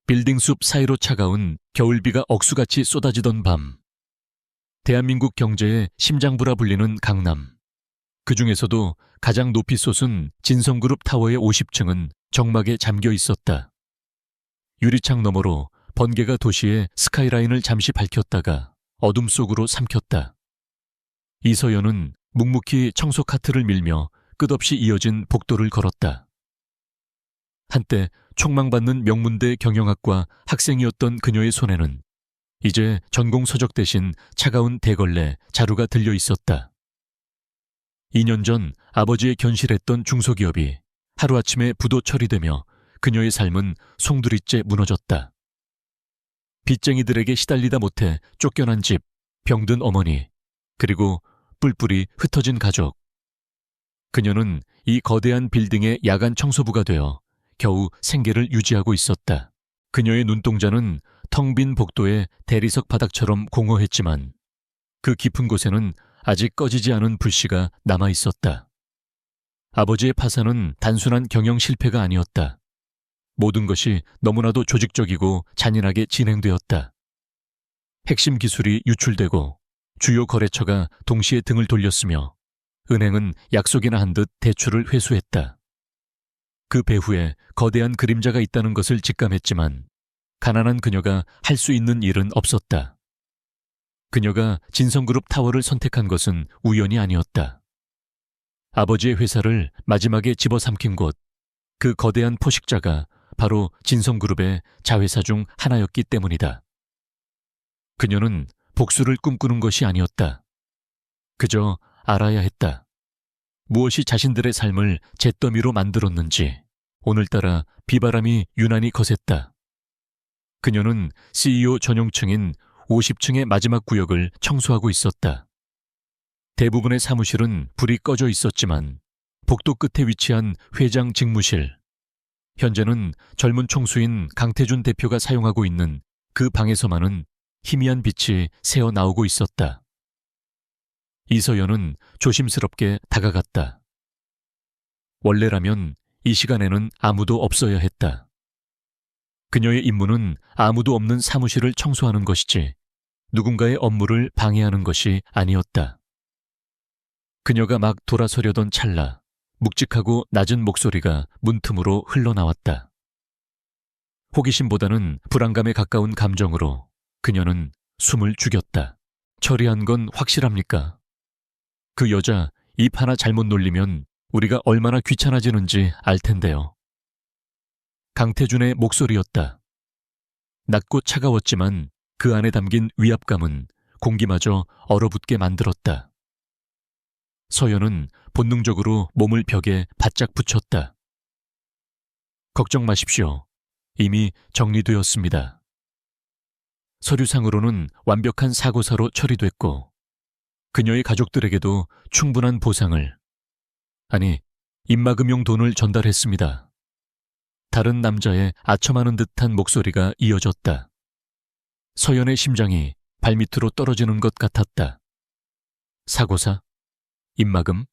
빌딩 숲 사이로 차가운 겨울비가 억수같이 쏟아지던 밤. 대한민국 경제의 심장부라 불리는 강남. 그 중에서도 가장 높이 솟은 진성그룹 타워의 50층은 적막에 잠겨 있었다. 유리창 너머로 번개가 도시의 스카이라인을 잠시 밝혔다가 어둠 속으로 삼켰다. 이서연은 묵묵히 청소 카트를 밀며 끝없이 이어진 복도를 걸었다. 한때 촉망받는 명문대 경영학과 학생이었던 그녀의 손에는 이제 전공 서적 대신 차가운 대걸레 자루가 들려 있었다. 2년 전 아버지의 견실했던 중소기업이 하루아침에 부도 처리되며 그녀의 삶은 송두리째 무너졌다. 빚쟁이들에게 시달리다 못해 쫓겨난 집, 병든 어머니, 그리고 뿔뿔이 흩어진 가족. 그녀는 이 거대한 빌딩의 야간 청소부가 되어 겨우 생계를 유지하고 있었다. 그녀의 눈동자는 텅 빈 복도의 대리석 바닥처럼 공허했지만 그 깊은 곳에는 아직 꺼지지 않은 불씨가 남아 있었다. 아버지의 파산은 단순한 경영 실패가 아니었다. 모든 것이 너무나도 조직적이고 잔인하게 진행되었다. 핵심 기술이 유출되고 주요 거래처가 동시에 등을 돌렸으며 은행은 약속이나 한 듯 대출을 회수했다. 그 배후에 거대한 그림자가 있다는 것을 직감했지만 가난한 그녀가 할 수 있는 일은 없었다. 그녀가 진성그룹 타워를 선택한 것은 우연이 아니었다. 아버지의 회사를 마지막에 집어삼킨 곳, 그 거대한 포식자가 바로 진성그룹의 자회사 중 하나였기 때문이다. 그녀는 복수를 꿈꾸는 것이 아니었다. 그저 알아야 했다. 무엇이 자신들의 삶을 잿더미로 만들었는지. 오늘따라 비바람이 유난히 거셌다. 그녀는 CEO 전용층인 50층의 마지막 구역을 청소하고 있었다. 대부분의 사무실은 불이 꺼져 있었지만 복도 끝에 위치한 회장 직무실, 현재는 젊은 총수인 강태준 대표가 사용하고 있는 그 방에서만은 희미한 빛이 새어 나오고 있었다. 이서연은 조심스럽게 다가갔다. 원래라면 이 시간에는 아무도 없어야 했다. 그녀의 임무는 아무도 없는 사무실을 청소하는 것이지 누군가의 업무를 방해하는 것이 아니었다. 그녀가 막 돌아서려던 찰나 묵직하고 낮은 목소리가 문틈으로 흘러나왔다. 호기심보다는 불안감에 가까운 감정으로 그녀는 숨을 죽였다. 처리한 건 확실합니까? 그 여자 입 하나 잘못 놀리면 우리가 얼마나 귀찮아지는지 알 텐데요. 강태준의 목소리였다. 낮고 차가웠지만 그 안에 담긴 위압감은 공기마저 얼어붙게 만들었다. 서연은 본능적으로 몸을 벽에 바짝 붙였다. 걱정 마십시오. 이미 정리되었습니다. 서류상으로는 완벽한 사고사로 처리됐고 그녀의 가족들에게도 충분한 보상을, 아니 입막음용 돈을 전달했습니다. 다른 남자의 아첨하는 듯한 목소리가 이어졌다. 서연의 심장이 발밑으로 떨어지는 것 같았다. 사고사? 입막음?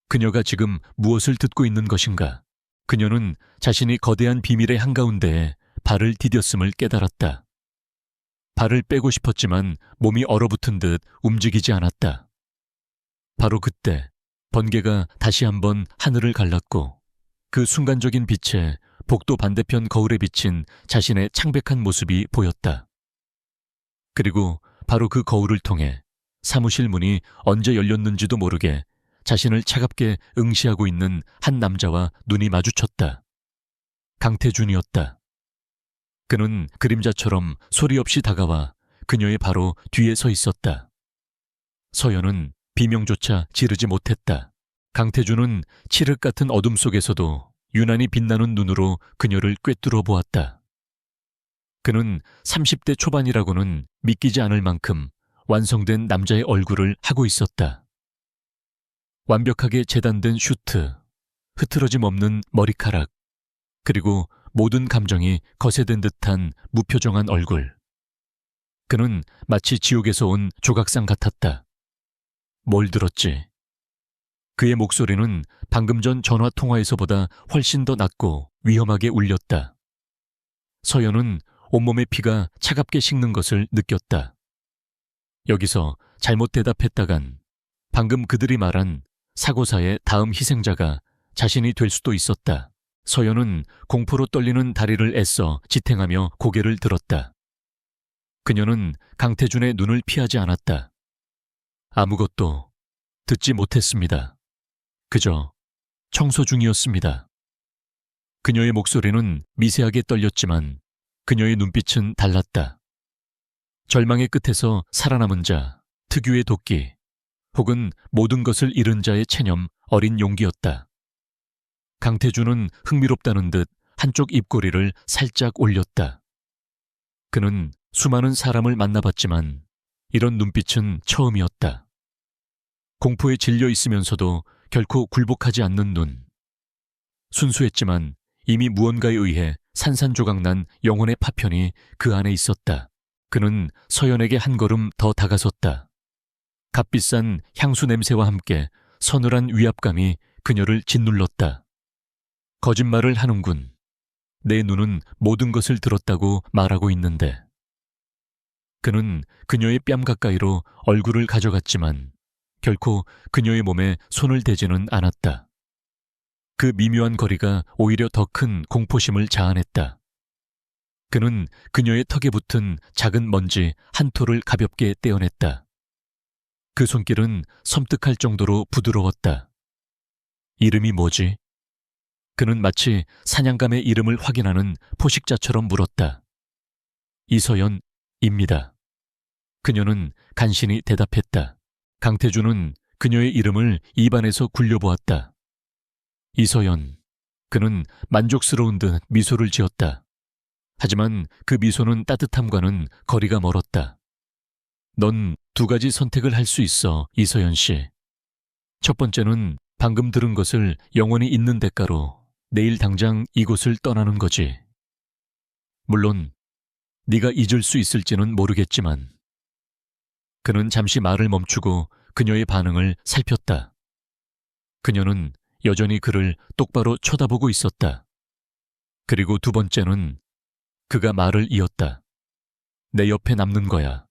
그녀가 지금 무엇을 듣고 있는 것인가? 그녀는 자신이 거대한 비밀의 한가운데에 발을 디뎠음을 깨달았다. 발을 빼고 싶었지만 몸이 얼어붙은 듯 움직이지 않았다. 바로 그때 번개가 다시 한번 하늘을 갈랐고 그 순간적인 빛에 복도 반대편 거울에 비친 자신의 창백한 모습이 보였다. 그리고 바로 그 거울을 통해 사무실 문이 언제 열렸는지도 모르게 자신을 차갑게 응시하고 있는 한 남자와 눈이 마주쳤다. 강태준이었다. 그는 그림자처럼 소리 없이 다가와 그녀의 바로 뒤에 서 있었다. 서연은 비명조차 지르지 못했다. 강태준은 칠흑 같은 어둠 속에서도 유난히 빛나는 눈으로 그녀를 꿰뚫어 보았다. 그는 30대 초반이라고는 믿기지 않을 만큼 완성된 남자의 얼굴을 하고 있었다. 완벽하게 재단된 슈트, 흐트러짐 없는 머리카락, 그리고 모든 감정이 거세된 듯한 무표정한 얼굴. 그는 마치 지옥에서 온 조각상 같았다. 뭘 들었지? 그의 목소리는 방금 전 전화 통화에서보다 훨씬 더 낮고 위험하게 울렸다. 서연은 온몸의 피가 차갑게 식는 것을 느꼈다. 여기서 잘못 대답했다간 방금 그들이 말한 사고사의 다음 희생자가 자신이 될 수도 있었다. 서연은 공포로 떨리는 다리를 애써 지탱하며 고개를 들었다. 그녀는 강태준의 눈을 피하지 않았다. 아무것도 듣지 못했습니다. 그저 청소 중이었습니다. 그녀의 목소리는 미세하게 떨렸지만 그녀의 눈빛은 달랐다. 절망의 끝에서 살아남은 자, 특유의 도끼, 혹은 모든 것을 잃은 자의 체념, 어린 용기였다. 강태준은 흥미롭다는 듯 한쪽 입꼬리를 살짝 올렸다. 그는 수많은 사람을 만나봤지만 이런 눈빛은 처음이었다. 공포에 질려 있으면서도 결코 굴복하지 않는 눈. 순수했지만 이미 무언가에 의해 산산조각난 영혼의 파편이 그 안에 있었다. 그는 서연에게 한 걸음 더 다가섰다. 값비싼 향수 냄새와 함께 서늘한 위압감이 그녀를 짓눌렀다. 거짓말을 하는군. 내 눈은 모든 것을 들었다고 말하고 있는데. 그는 그녀의 뺨 가까이로 얼굴을 가져갔지만 결코 그녀의 몸에 손을 대지는 않았다. 그 미묘한 거리가 오히려 더 큰 공포심을 자아냈다. 그는 그녀의 턱에 붙은 작은 먼지 한 톨을 가볍게 떼어냈다. 그 손길은 섬뜩할 정도로 부드러웠다. 이름이 뭐지? 그는 마치 사냥감의 이름을 확인하는 포식자처럼 물었다. 이서연입니다. 그녀는 간신히 대답했다. 강태준은 그녀의 이름을 입안에서 굴려보았다. 이서연. 그는 만족스러운 듯 미소를 지었다. 하지만 그 미소는 따뜻함과는 거리가 멀었다. 넌 두 가지 선택을 할 수 있어, 이서연 씨. 첫 번째는 방금 들은 것을 영원히 잊는 대가로 내일 당장 이곳을 떠나는 거지. 물론 네가 잊을 수 있을지는 모르겠지만. 그는 잠시 말을 멈추고 그녀의 반응을 살폈다. 그녀는 여전히 그를 똑바로 쳐다보고 있었다. 그리고 두 번째는 그가 말을 이었다. 내 옆에 남는 거야.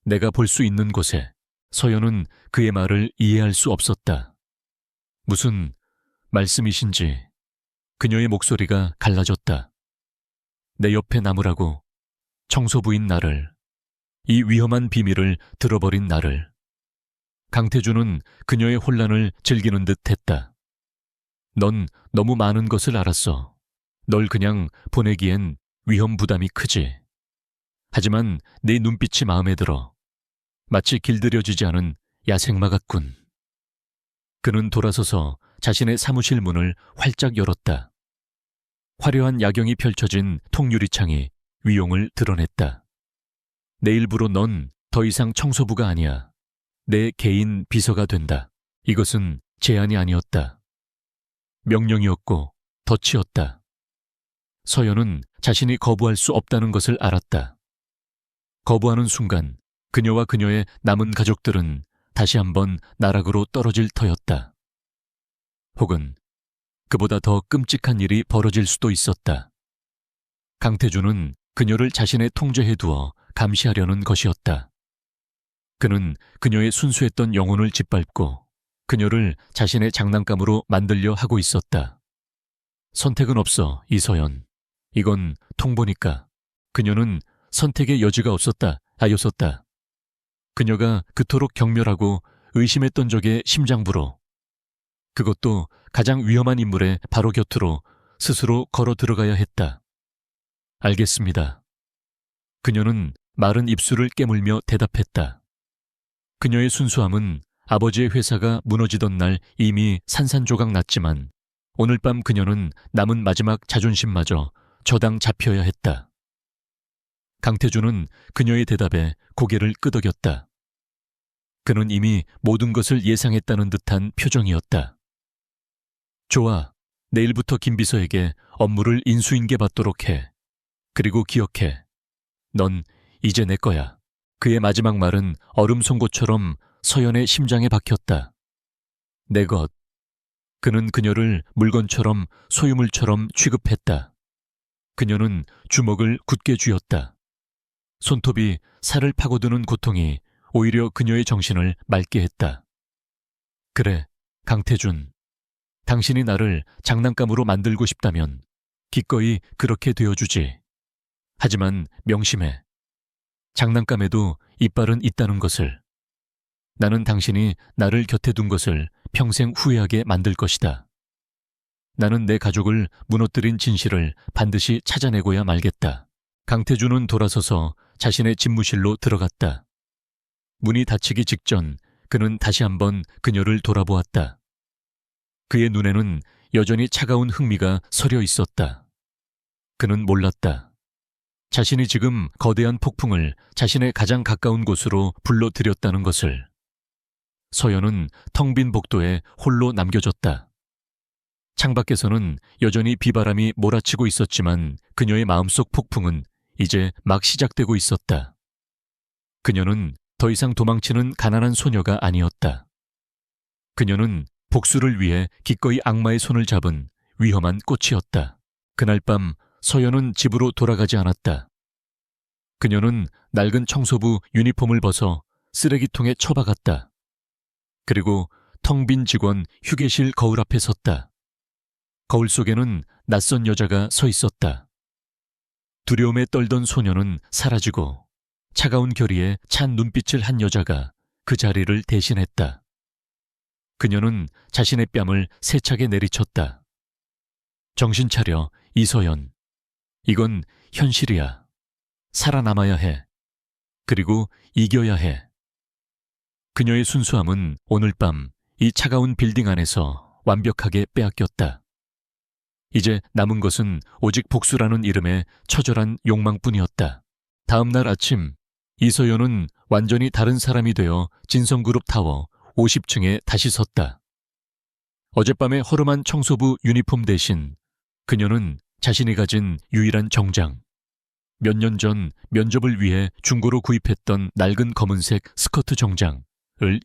내가 볼 수 있는 곳에. 서연은 그의 말을 이해할 수 없었다. 무슨 말씀이신지. 그녀의 목소리가 갈라졌다. 내 옆에 남으라고. 청소부인 나를. 이 위험한 비밀을 들어버린 나를. 강태준은 그녀의 혼란을 즐기는 듯 했다. 넌 너무 많은 것을 알았어. 널 그냥 보내기엔 위험 부담이 크지. 하지만 네 눈빛이 마음에 들어. 마치 길들여지지 않은 야생마 같군. 그는 돌아서서 자신의 사무실 문을 활짝 열었다. 화려한 야경이 펼쳐진 통유리창이 위용을 드러냈다. 내일부로 넌 더 이상 청소부가 아니야. 내 개인 비서가 된다. 이것은 제안이 아니었다. 명령이었고 덫이었다. 서연은 자신이 거부할 수 없다는 것을 알았다. 거부하는 순간 그녀와 그녀의 남은 가족들은 다시 한번 나락으로 떨어질 터였다. 혹은 그보다 더 끔찍한 일이 벌어질 수도 있었다. 강태준은 그녀를 자신의 통제해 두어 감시하려는 것이었다. 그는 그녀의 순수했던 영혼을 짓밟고 그녀를 자신의 장난감으로 만들려 하고 있었다. 선택은 없어, 이서연. 이건 통보니까. 그녀는 선택의 여지가 없었다, 아였었다. 그녀가 그토록 경멸하고 의심했던 적의 심장부로. 그것도 가장 위험한 인물의 바로 곁으로 스스로 걸어 들어가야 했다. 알겠습니다. 그녀는 마른 입술을 깨물며 대답했다. 그녀의 순수함은 아버지의 회사가 무너지던 날 이미 산산조각 났지만 오늘 밤 그녀는 남은 마지막 자존심마저 저당 잡혀야 했다. 강태준은 그녀의 대답에 고개를 끄덕였다. 그는 이미 모든 것을 예상했다는 듯한 표정이었다. 좋아, 내일부터 김 비서에게 업무를 인수인계받도록 해. 그리고 기억해. 넌 이제 내 거야. 그의 마지막 말은 얼음 송곳처럼 서연의 심장에 박혔다. 내 것. 그는 그녀를 물건처럼 소유물처럼 취급했다. 그녀는 주먹을 굳게 쥐었다. 손톱이 살을 파고드는 고통이 오히려 그녀의 정신을 맑게 했다. 그래, 강태준. 당신이 나를 장난감으로 만들고 싶다면 기꺼이 그렇게 되어주지. 하지만 명심해. 장난감에도 이빨은 있다는 것을. 나는 당신이 나를 곁에 둔 것을 평생 후회하게 만들 것이다. 나는 내 가족을 무너뜨린 진실을 반드시 찾아내고야 말겠다. 강태준은 돌아서서 자신의 집무실로 들어갔다. 문이 닫히기 직전 그는 다시 한번 그녀를 돌아보았다. 그의 눈에는 여전히 차가운 흥미가 서려 있었다. 그는 몰랐다. 자신이 지금 거대한 폭풍을 자신의 가장 가까운 곳으로 불러들였다는 것을. 서연은 텅 빈 복도에 홀로 남겨졌다. 창밖에서는 여전히 비바람이 몰아치고 있었지만 그녀의 마음속 폭풍은 이제 막 시작되고 있었다. 그녀는 더 이상 도망치는 가난한 소녀가 아니었다. 그녀는 복수를 위해 기꺼이 악마의 손을 잡은 위험한 꽃이었다. 그날 밤 서연은 집으로 돌아가지 않았다. 그녀는 낡은 청소부 유니폼을 벗어 쓰레기통에 처박았다. 그리고 텅 빈 직원 휴게실 거울 앞에 섰다. 거울 속에는 낯선 여자가 서 있었다. 두려움에 떨던 소녀는 사라지고 차가운 결의에 찬 눈빛을 한 여자가 그 자리를 대신했다. 그녀는 자신의 뺨을 세차게 내리쳤다. 정신 차려, 이서연. 이건 현실이야. 살아남아야 해. 그리고 이겨야 해. 그녀의 순수함은 오늘 밤 이 차가운 빌딩 안에서 완벽하게 빼앗겼다. 이제 남은 것은 오직 복수라는 이름의 처절한 욕망뿐이었다. 다음 날 아침 이서연은 완전히 다른 사람이 되어 진성그룹 타워 50층에 다시 섰다. 어젯밤의 허름한 청소부 유니폼 대신 그녀는 자신이 가진 유일한 정장, 몇 년 전 면접을 위해 중고로 구입했던 낡은 검은색 스커트 정장을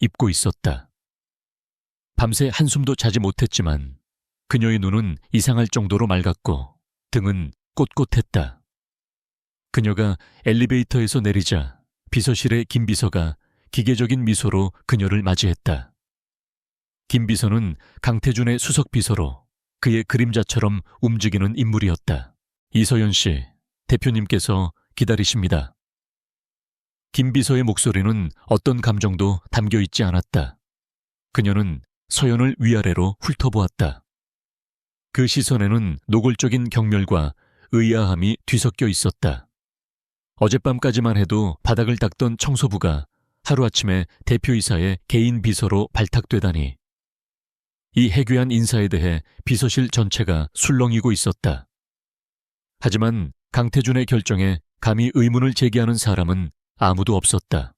입고 있었다. 밤새 한숨도 자지 못했지만 그녀의 눈은 이상할 정도로 맑았고 등은 꼿꼿했다. 그녀가 엘리베이터에서 내리자 비서실의 김 비서가 기계적인 미소로 그녀를 맞이했다. 김 비서는 강태준의 수석 비서로 그의 그림자처럼 움직이는 인물이었다. 이서연 씨, 대표님께서 기다리십니다. 김 비서의 목소리는 어떤 감정도 담겨 있지 않았다. 그녀는 서연을 위아래로 훑어보았다. 그 시선에는 노골적인 경멸과 의아함이 뒤섞여 있었다. 어젯밤까지만 해도 바닥을 닦던 청소부가 하루아침에 대표이사의 개인 비서로 발탁되다니. 이 해괴한 인사에 대해 비서실 전체가 술렁이고 있었다. 하지만 강태준의 결정에 감히 의문을 제기하는 사람은 아무도 없었다.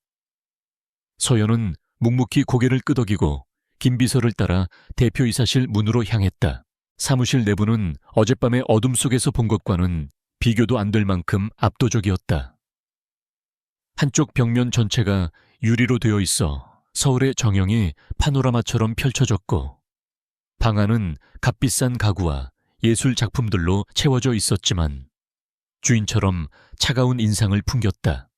서연은 묵묵히 고개를 끄덕이고 김 비서를 따라 대표이사실 문으로 향했다. 사무실 내부는 어젯밤의 어둠 속에서 본 것과는 비교도 안 될 만큼 압도적이었다. 한쪽 벽면 전체가 유리로 되어 있어 서울의 정형이 파노라마처럼 펼쳐졌고 방 안은 값비싼 가구와 예술 작품들로 채워져 있었지만 주인처럼 차가운 인상을 풍겼다.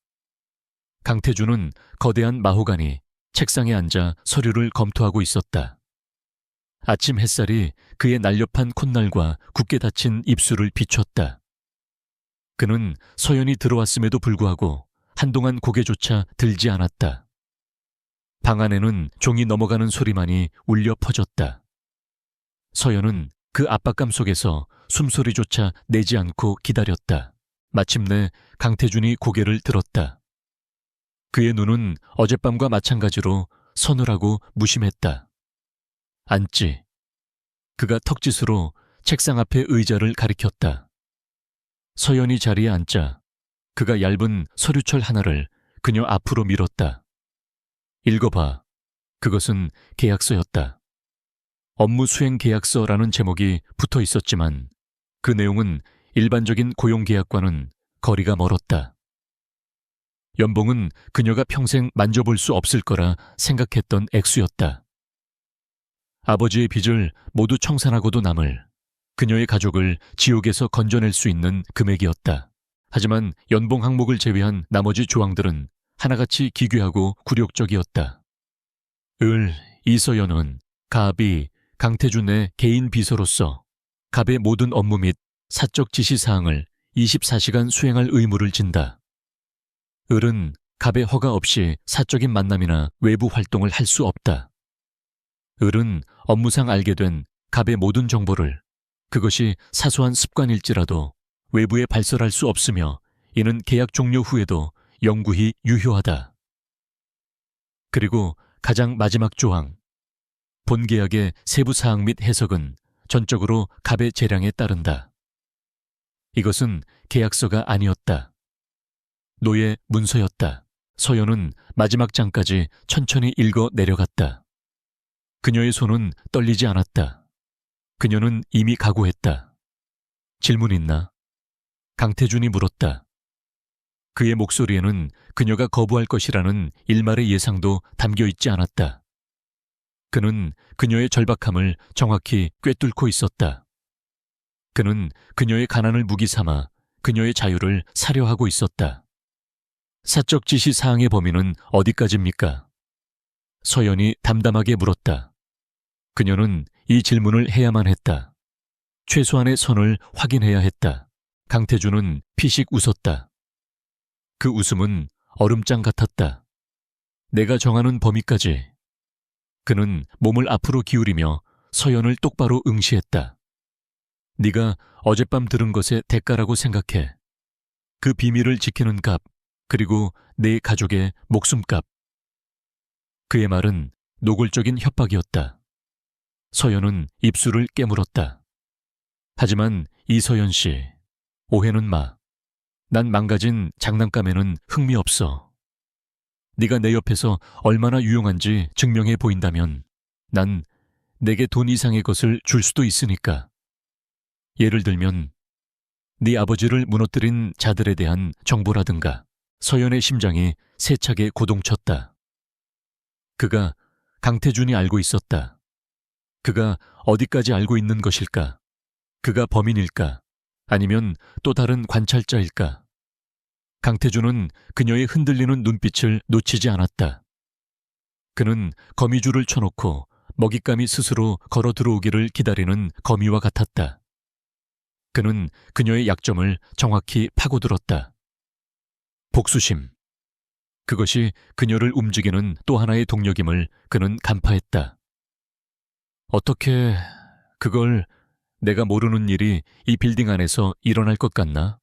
강태준은 거대한 마호가니 책상에 앉아 서류를 검토하고 있었다. 아침 햇살이 그의 날렵한 콧날과 굳게 닫힌 입술을 비췄다. 그는 서연이 들어왔음에도 불구하고 한동안 고개조차 들지 않았다. 방 안에는 종이 넘어가는 소리만이 울려 퍼졌다. 서연은 그 압박감 속에서 숨소리조차 내지 않고 기다렸다. 마침내 강태준이 고개를 들었다. 그의 눈은 어젯밤과 마찬가지로 서늘하고 무심했다. 앉지. 그가 턱짓으로 책상 앞의 의자를 가리켰다. 서연이 자리에 앉자 그가 얇은 서류철 하나를 그녀 앞으로 밀었다. 읽어봐. 그것은 계약서였다. 업무 수행 계약서라는 제목이 붙어 있었지만 그 내용은 일반적인 고용계약과는 거리가 멀었다. 연봉은 그녀가 평생 만져볼 수 없을 거라 생각했던 액수였다. 아버지의 빚을 모두 청산하고도 남을 그녀의 가족을 지옥에서 건져낼 수 있는 금액이었다. 하지만 연봉 항목을 제외한 나머지 조항들은 하나같이 기괴하고 굴욕적이었다. 이서연은 갑이 강태준의 개인 비서로서 갑의 모든 업무 및 사적 지시 사항을 24시간 수행할 의무를 진다. 을은 갑의 허가 없이 사적인 만남이나 외부 활동을 할 수 없다. 을은 업무상 알게 된 갑의 모든 정보를 그것이 사소한 습관일지라도 외부에 발설할 수 없으며 이는 계약 종료 후에도 영구히 유효하다. 그리고 가장 마지막 조항. 본 계약의 세부 사항 및 해석은 전적으로 갑의 재량에 따른다. 이것은 계약서가 아니었다. 노예 문서였다. 서연은 마지막 장까지 천천히 읽어 내려갔다. 그녀의 손은 떨리지 않았다. 그녀는 이미 각오했다. 질문 있나? 강태준이 물었다. 그의 목소리에는 그녀가 거부할 것이라는 일말의 예상도 담겨 있지 않았다. 그는 그녀의 절박함을 정확히 꿰뚫고 있었다. 그는 그녀의 가난을 무기 삼아 그녀의 자유를 살해하고 있었다. 사적 지시 사항의 범위는 어디까지입니까? 서연이 담담하게 물었다. 그녀는 이 질문을 해야만 했다. 최소한의 선을 확인해야 했다. 강태준은 피식 웃었다. 그 웃음은 얼음장 같았다. 내가 정하는 범위까지. 그는 몸을 앞으로 기울이며 서연을 똑바로 응시했다. 네가 어젯밤 들은 것의 대가라고 생각해. 그 비밀을 지키는 값, 그리고 내 가족의 목숨값. 그의 말은 노골적인 협박이었다. 서연은 입술을 깨물었다. 하지만 이서연 씨, 오해는 마. 난 망가진 장난감에는 흥미 없어. 네가 내 옆에서 얼마나 유용한지 증명해 보인다면 난 내게 돈 이상의 것을 줄 수도 있으니까. 예를 들면 네 아버지를 무너뜨린 자들에 대한 정보라든가. 서연의 심장이 세차게 고동쳤다. 그가 강태준이 알고 있었다. 그가 어디까지 알고 있는 것일까? 그가 범인일까? 아니면 또 다른 관찰자일까? 강태준은 그녀의 흔들리는 눈빛을 놓치지 않았다. 그는 거미줄을 쳐놓고 먹잇감이 스스로 걸어 들어오기를 기다리는 거미와 같았다. 그는 그녀의 약점을 정확히 파고들었다. 복수심. 그것이 그녀를 움직이는 또 하나의 동력임을 그는 간파했다. 어떻게 그걸 내가 모르는 일이 이 빌딩 안에서 일어날 것 같나?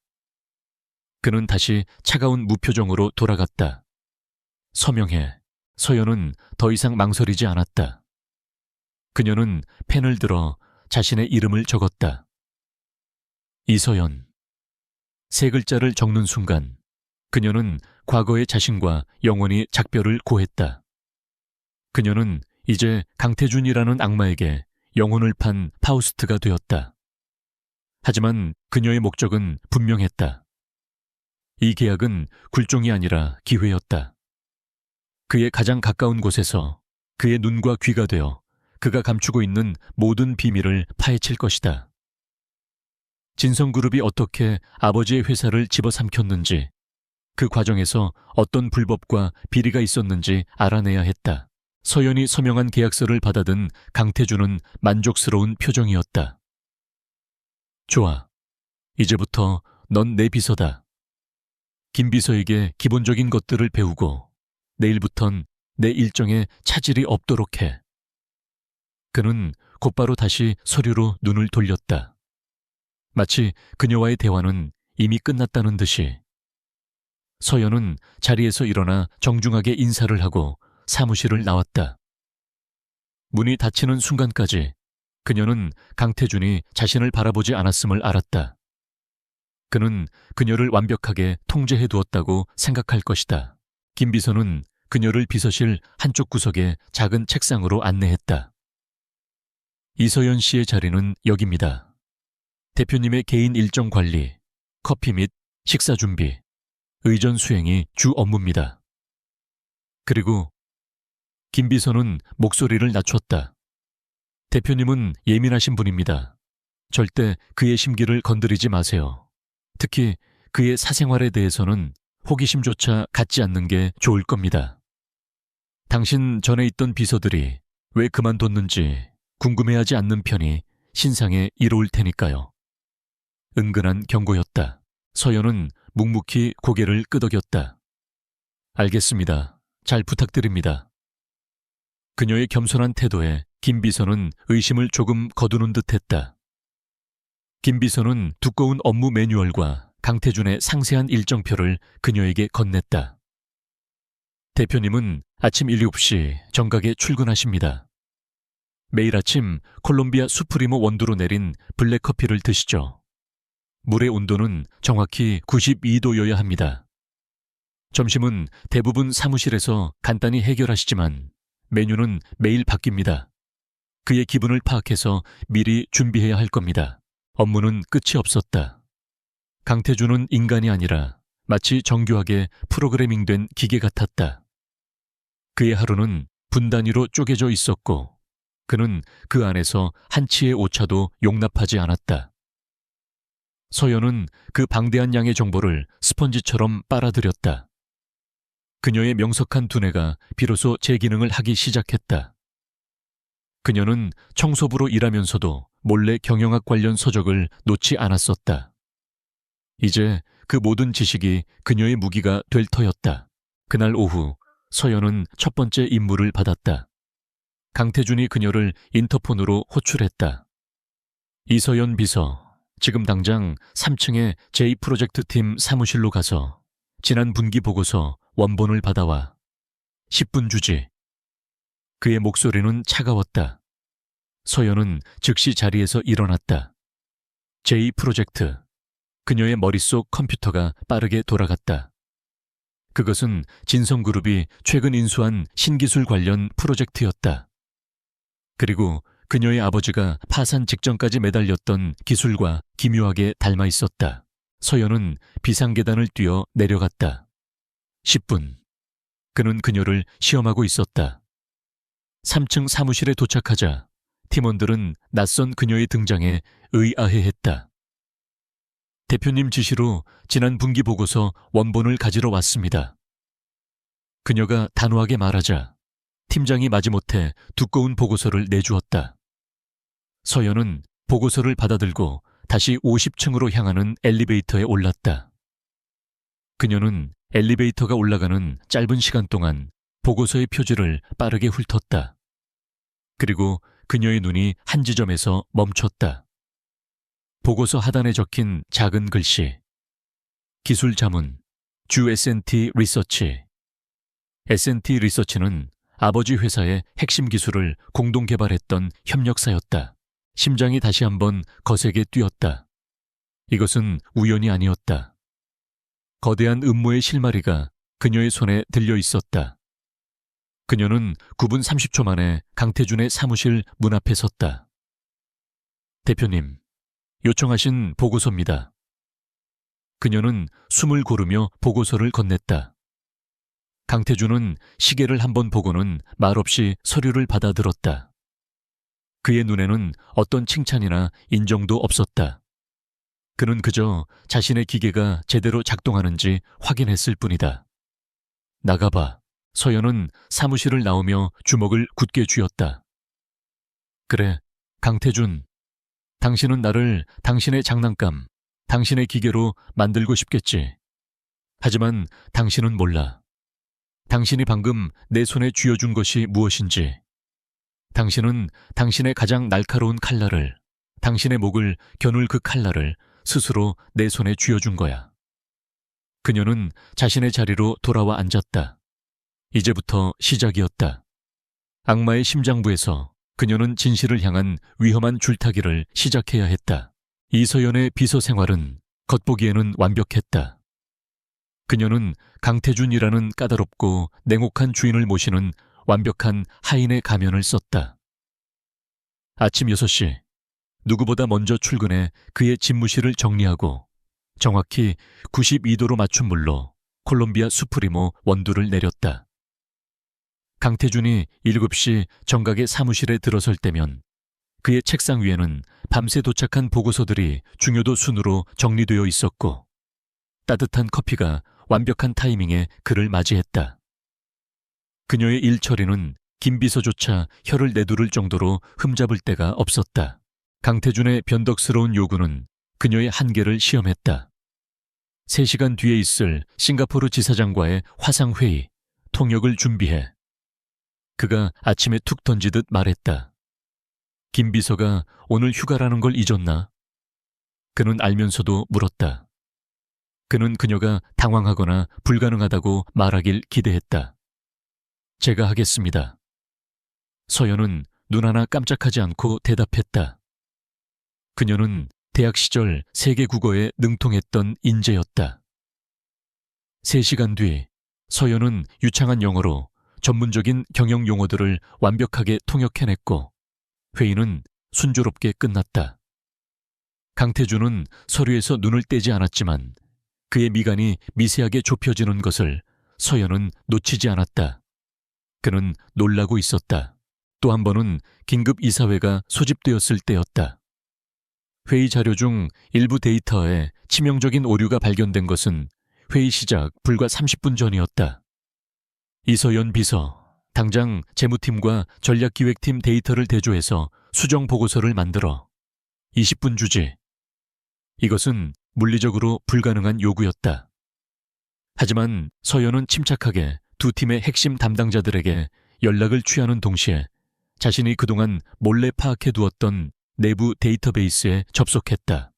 그는 다시 차가운 무표정으로 돌아갔다. 서명해. 서연은 더 이상 망설이지 않았다. 그녀는 펜을 들어 자신의 이름을 적었다. 이서연. 세 글자를 적는 순간 그녀는 과거의 자신과 영원히 작별을 고했다. 그녀는 이제 강태준이라는 악마에게 영혼을 판 파우스트가 되었다. 하지만 그녀의 목적은 분명했다. 이 계약은 굴종이 아니라 기회였다. 그의 가장 가까운 곳에서 그의 눈과 귀가 되어 그가 감추고 있는 모든 비밀을 파헤칠 것이다. 진성그룹이 어떻게 아버지의 회사를 집어삼켰는지, 그 과정에서 어떤 불법과 비리가 있었는지 알아내야 했다. 서연이 서명한 계약서를 받아든 강태준은 만족스러운 표정이었다. 좋아. 이제부터 넌 내 비서다. 김 비서에게 기본적인 것들을 배우고 내일부턴 내 일정에 차질이 없도록 해. 그는 곧바로 다시 서류로 눈을 돌렸다. 마치 그녀와의 대화는 이미 끝났다는 듯이. 서연은 자리에서 일어나 정중하게 인사를 하고 사무실을 나왔다. 문이 닫히는 순간까지 그녀는 강태준이 자신을 바라보지 않았음을 알았다. 그는 그녀를 완벽하게 통제해 두었다고 생각할 것이다. 김 비서는 그녀를 비서실 한쪽 구석의 작은 책상으로 안내했다. 이서연 씨의 자리는 여기입니다. 대표님의 개인 일정 관리, 커피 및 식사 준비, 의전 수행이 주 업무입니다. 그리고 김 비서는 목소리를 낮췄다. 대표님은 예민하신 분입니다. 절대 그의 심기를 건드리지 마세요. 특히 그의 사생활에 대해서는 호기심조차 갖지 않는 게 좋을 겁니다. 당신 전에 있던 비서들이 왜 그만뒀는지 궁금해하지 않는 편이 신상에 이로울 테니까요. 은근한 경고였다. 서연은 묵묵히 고개를 끄덕였다. 알겠습니다. 잘 부탁드립니다. 그녀의 겸손한 태도에 김 비서는 의심을 조금 거두는 듯했다. 김 비서는 두꺼운 업무 매뉴얼과 강태준의 상세한 일정표를 그녀에게 건넸다. 대표님은 아침 7시 정각에 출근하십니다. 매일 아침 콜롬비아 수프리모 원두로 내린 블랙커피를 드시죠. 물의 온도는 정확히 92도여야 합니다. 점심은 대부분 사무실에서 간단히 해결하시지만 메뉴는 매일 바뀝니다. 그의 기분을 파악해서 미리 준비해야 할 겁니다. 업무는 끝이 없었다. 강태준은 인간이 아니라 마치 정교하게 프로그래밍된 기계 같았다. 그의 하루는 분 단위로 쪼개져 있었고 그는 그 안에서 한 치의 오차도 용납하지 않았다. 서연은 그 방대한 양의 정보를 스펀지처럼 빨아들였다. 그녀의 명석한 두뇌가 비로소 제 기능을 하기 시작했다. 그녀는 청소부로 일하면서도 몰래 경영학 관련 서적을 놓지 않았었다. 이제 그 모든 지식이 그녀의 무기가 될 터였다. 그날 오후 서연은 첫 번째 임무를 받았다. 강태준이 그녀를 인터폰으로 호출했다. 이서연 비서, 지금 당장 3층의 J프로젝트팀 사무실로 가서 지난 분기 보고서 원본을 받아와. 10분 주지. 그의 목소리는 차가웠다. 서연은 즉시 자리에서 일어났다. J프로젝트. 그녀의 머릿속 컴퓨터가 빠르게 돌아갔다. 그것은 진성그룹이 최근 인수한 신기술 관련 프로젝트였다. 그리고 그녀의 아버지가 파산 직전까지 매달렸던 기술과 기묘하게 닮아 있었다. 서연은 비상계단을 뛰어 내려갔다. 10분. 그는 그녀를 시험하고 있었다. 3층 사무실에 도착하자 팀원들은 낯선 그녀의 등장에 의아해했다. 대표님 지시로 지난 분기 보고서 원본을 가지러 왔습니다. 그녀가 단호하게 말하자 팀장이 마지못해 두꺼운 보고서를 내주었다. 서연은 보고서를 받아들고 다시 50층으로 향하는 엘리베이터에 올랐다. 그녀는 엘리베이터가 올라가는 짧은 시간 동안 보고서의 표지를 빠르게 훑었다. 그리고 그녀의 눈이 한 지점에서 멈췄다. 보고서 하단에 적힌 작은 글씨. 기술 자문, 주 S&T 리서치. S&T 리서치는 아버지 회사의 핵심 기술을 공동 개발했던 협력사였다. 심장이 다시 한번 거세게 뛰었다. 이것은 우연이 아니었다. 거대한 음모의 실마리가 그녀의 손에 들려 있었다. 그녀는 9분 30초 만에 강태준의 사무실 문 앞에 섰다. 대표님, 요청하신 보고서입니다. 그녀는 숨을 고르며 보고서를 건넸다. 강태준은 시계를 한번 보고는 말없이 서류를 받아들었다. 그의 눈에는 어떤 칭찬이나 인정도 없었다. 그는 그저 자신의 기계가 제대로 작동하는지 확인했을 뿐이다. 나가봐. 서연은 사무실을 나오며 주먹을 굳게 쥐었다. 그래, 강태준. 당신은 나를 당신의 장난감, 당신의 기계로 만들고 싶겠지. 하지만 당신은 몰라. 당신이 방금 내 손에 쥐어준 것이 무엇인지. 당신은 당신의 가장 날카로운 칼날을, 당신의 목을 겨눌 그 칼날을 스스로 내 손에 쥐어준 거야. 그녀는 자신의 자리로 돌아와 앉았다. 이제부터 시작이었다. 악마의 심장부에서 그녀는 진실을 향한 위험한 줄타기를 시작해야 했다. 이서연의 비서 생활은 겉보기에는 완벽했다. 그녀는 강태준이라는 까다롭고 냉혹한 주인을 모시는 완벽한 하인의 가면을 썼다. 아침 6시, 누구보다 먼저 출근해 그의 집무실을 정리하고 정확히 92도로 맞춘 물로 콜롬비아 수프리모 원두를 내렸다. 강태준이 7시 정각의 사무실에 들어설 때면 그의 책상 위에는 밤새 도착한 보고서들이 중요도 순으로 정리되어 있었고 따뜻한 커피가 완벽한 타이밍에 그를 맞이했다. 그녀의 일 처리는 김비서조차 혀를 내두를 정도로 흠잡을 데가 없었다. 강태준의 변덕스러운 요구는 그녀의 한계를 시험했다. 3시간 뒤에 있을 싱가포르 지사장과의 화상회의, 통역을 준비해. 그가 아침에 툭 던지듯 말했다. 김 비서가 오늘 휴가라는 걸 잊었나? 그는 알면서도 물었다. 그는 그녀가 당황하거나 불가능하다고 말하길 기대했다. 제가 하겠습니다. 서연은 눈 하나 깜짝하지 않고 대답했다. 그녀는 대학 시절 세계 국어에 능통했던 인재였다. 3시간 뒤 서연은 유창한 영어로 전문적인 경영 용어들을 완벽하게 통역해냈고 회의는 순조롭게 끝났다. 강태준은 서류에서 눈을 떼지 않았지만 그의 미간이 미세하게 좁혀지는 것을 서연은 놓치지 않았다. 그는 놀라고 있었다. 또 한 번은 긴급 이사회가 소집되었을 때였다. 회의 자료 중 일부 데이터에 치명적인 오류가 발견된 것은 회의 시작 불과 30분 전이었다. 이서연 비서, 당장 재무팀과 전략기획팀 데이터를 대조해서 수정 보고서를 만들어 20분 주지. 이것은 물리적으로 불가능한 요구였다. 하지만 서연은 침착하게 두 팀의 핵심 담당자들에게 연락을 취하는 동시에 자신이 그동안 몰래 파악해두었던 내부 데이터베이스에 접속했다.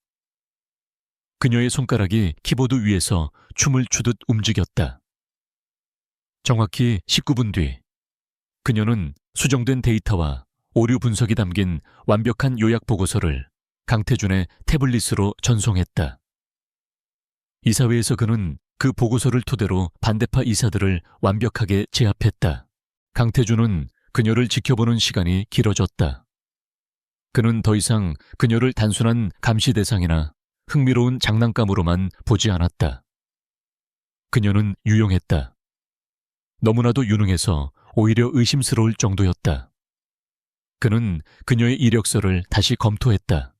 그녀의 손가락이 키보드 위에서 춤을 추듯 움직였다. 정확히 19분 뒤 그녀는 수정된 데이터와 오류 분석이 담긴 완벽한 요약 보고서를 강태준의 태블릿으로 전송했다. 이사회에서 그는 그 보고서를 토대로 반대파 이사들을 완벽하게 제압했다. 강태준은 그녀를 지켜보는 시간이 길어졌다. 그는 더 이상 그녀를 단순한 감시 대상이나 흥미로운 장난감으로만 보지 않았다. 그녀는 유용했다. 너무나도 유능해서 오히려 의심스러울 정도였다. 그는 그녀의 이력서를 다시 검토했다.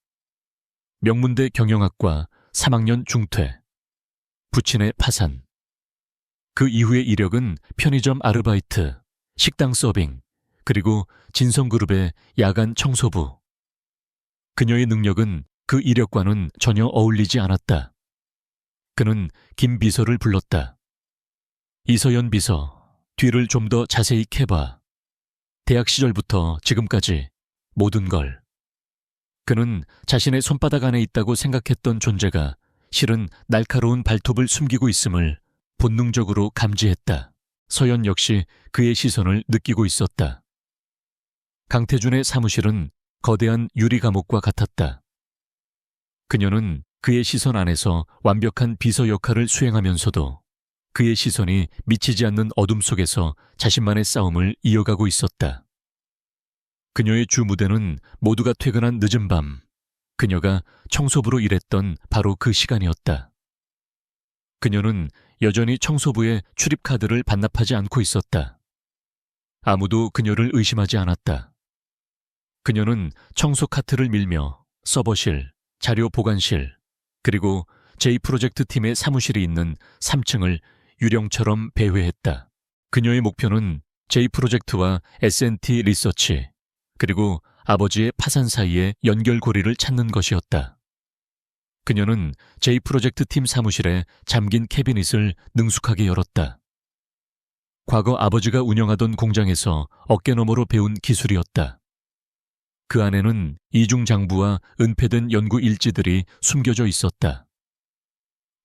명문대 경영학과 3학년 중퇴, 부친의 파산. 그 이후의 이력은 편의점 아르바이트, 식당 서빙, 그리고 진성그룹의 야간 청소부. 그녀의 능력은 그 이력과는 전혀 어울리지 않았다. 그는 김 비서를 불렀다. 이서연 비서, 뒤를 좀 더 자세히 캐봐. 대학 시절부터 지금까지 모든 걸. 그는 자신의 손바닥 안에 있다고 생각했던 존재가 실은 날카로운 발톱을 숨기고 있음을 본능적으로 감지했다. 서연 역시 그의 시선을 느끼고 있었다. 강태준의 사무실은 거대한 유리 감옥과 같았다. 그녀는 그의 시선 안에서 완벽한 비서 역할을 수행하면서도 그의 시선이 미치지 않는 어둠 속에서 자신만의 싸움을 이어가고 있었다. 그녀의 주 무대는 모두가 퇴근한 늦은 밤, 그녀가 청소부로 일했던 바로 그 시간이었다. 그녀는 여전히 청소부의 출입카드를 반납하지 않고 있었다. 아무도 그녀를 의심하지 않았다. 그녀는 청소 카트를 밀며 서버실, 자료 보관실, 그리고 J-프로젝트 팀의 사무실이 있는 3층을 유령처럼 배회했다. 그녀의 목표는 J-프로젝트와 S&T 리서치, 그리고 아버지의 파산 사이의 연결고리를 찾는 것이었다. 그녀는 J-프로젝트 팀 사무실에 잠긴 캐비닛을 능숙하게 열었다. 과거 아버지가 운영하던 공장에서 어깨너머로 배운 기술이었다. 그 안에는 이중 장부와 은폐된 연구 일지들이 숨겨져 있었다.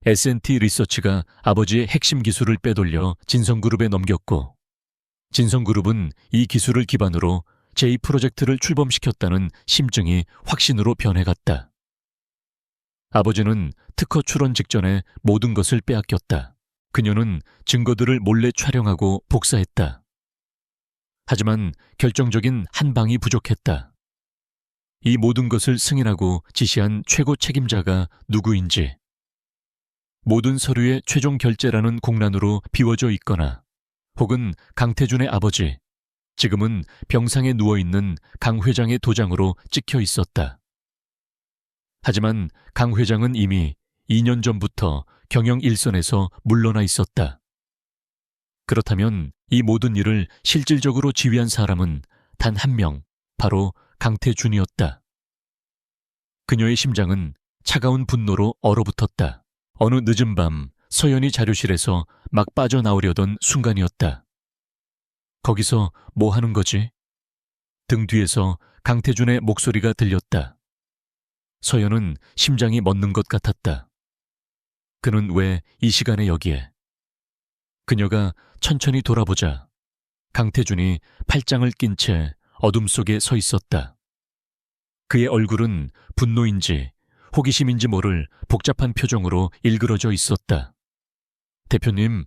S&T 리서치가 아버지의 핵심 기술을 빼돌려 진성그룹에 넘겼고 진성그룹은 이 기술을 기반으로 J-프로젝트를 출범시켰다는 심증이 확신으로 변해갔다. 아버지는 특허 출원 직전에 모든 것을 빼앗겼다. 그녀는 증거들을 몰래 촬영하고 복사했다. 하지만 결정적인 한 방이 부족했다. 이 모든 것을 승인하고 지시한 최고 책임자가 누구인지, 모든 서류의 최종 결재라는 공란으로 비워져 있거나 혹은 강태준의 아버지, 지금은 병상에 누워있는 강 회장의 도장으로 찍혀 있었다. 하지만 강 회장은 이미 2년 전부터 경영 일선에서 물러나 있었다. 그렇다면 이 모든 일을 실질적으로 지휘한 사람은 단 한 명, 바로 강태준이었다. 그녀의 심장은 차가운 분노로 얼어붙었다. 어느 늦은 밤 서연이 자료실에서 막 빠져나오려던 순간이었다. 거기서 뭐 하는 거지? 등 뒤에서 강태준의 목소리가 들렸다. 서연은 심장이 멎는 것 같았다. 그는 왜 이 시간에 여기에? 그녀가 천천히 돌아보자 강태준이 팔짱을 낀 채 어둠 속에 서 있었다. 그의 얼굴은 분노인지 호기심인지 모를 복잡한 표정으로 일그러져 있었다. 대표님,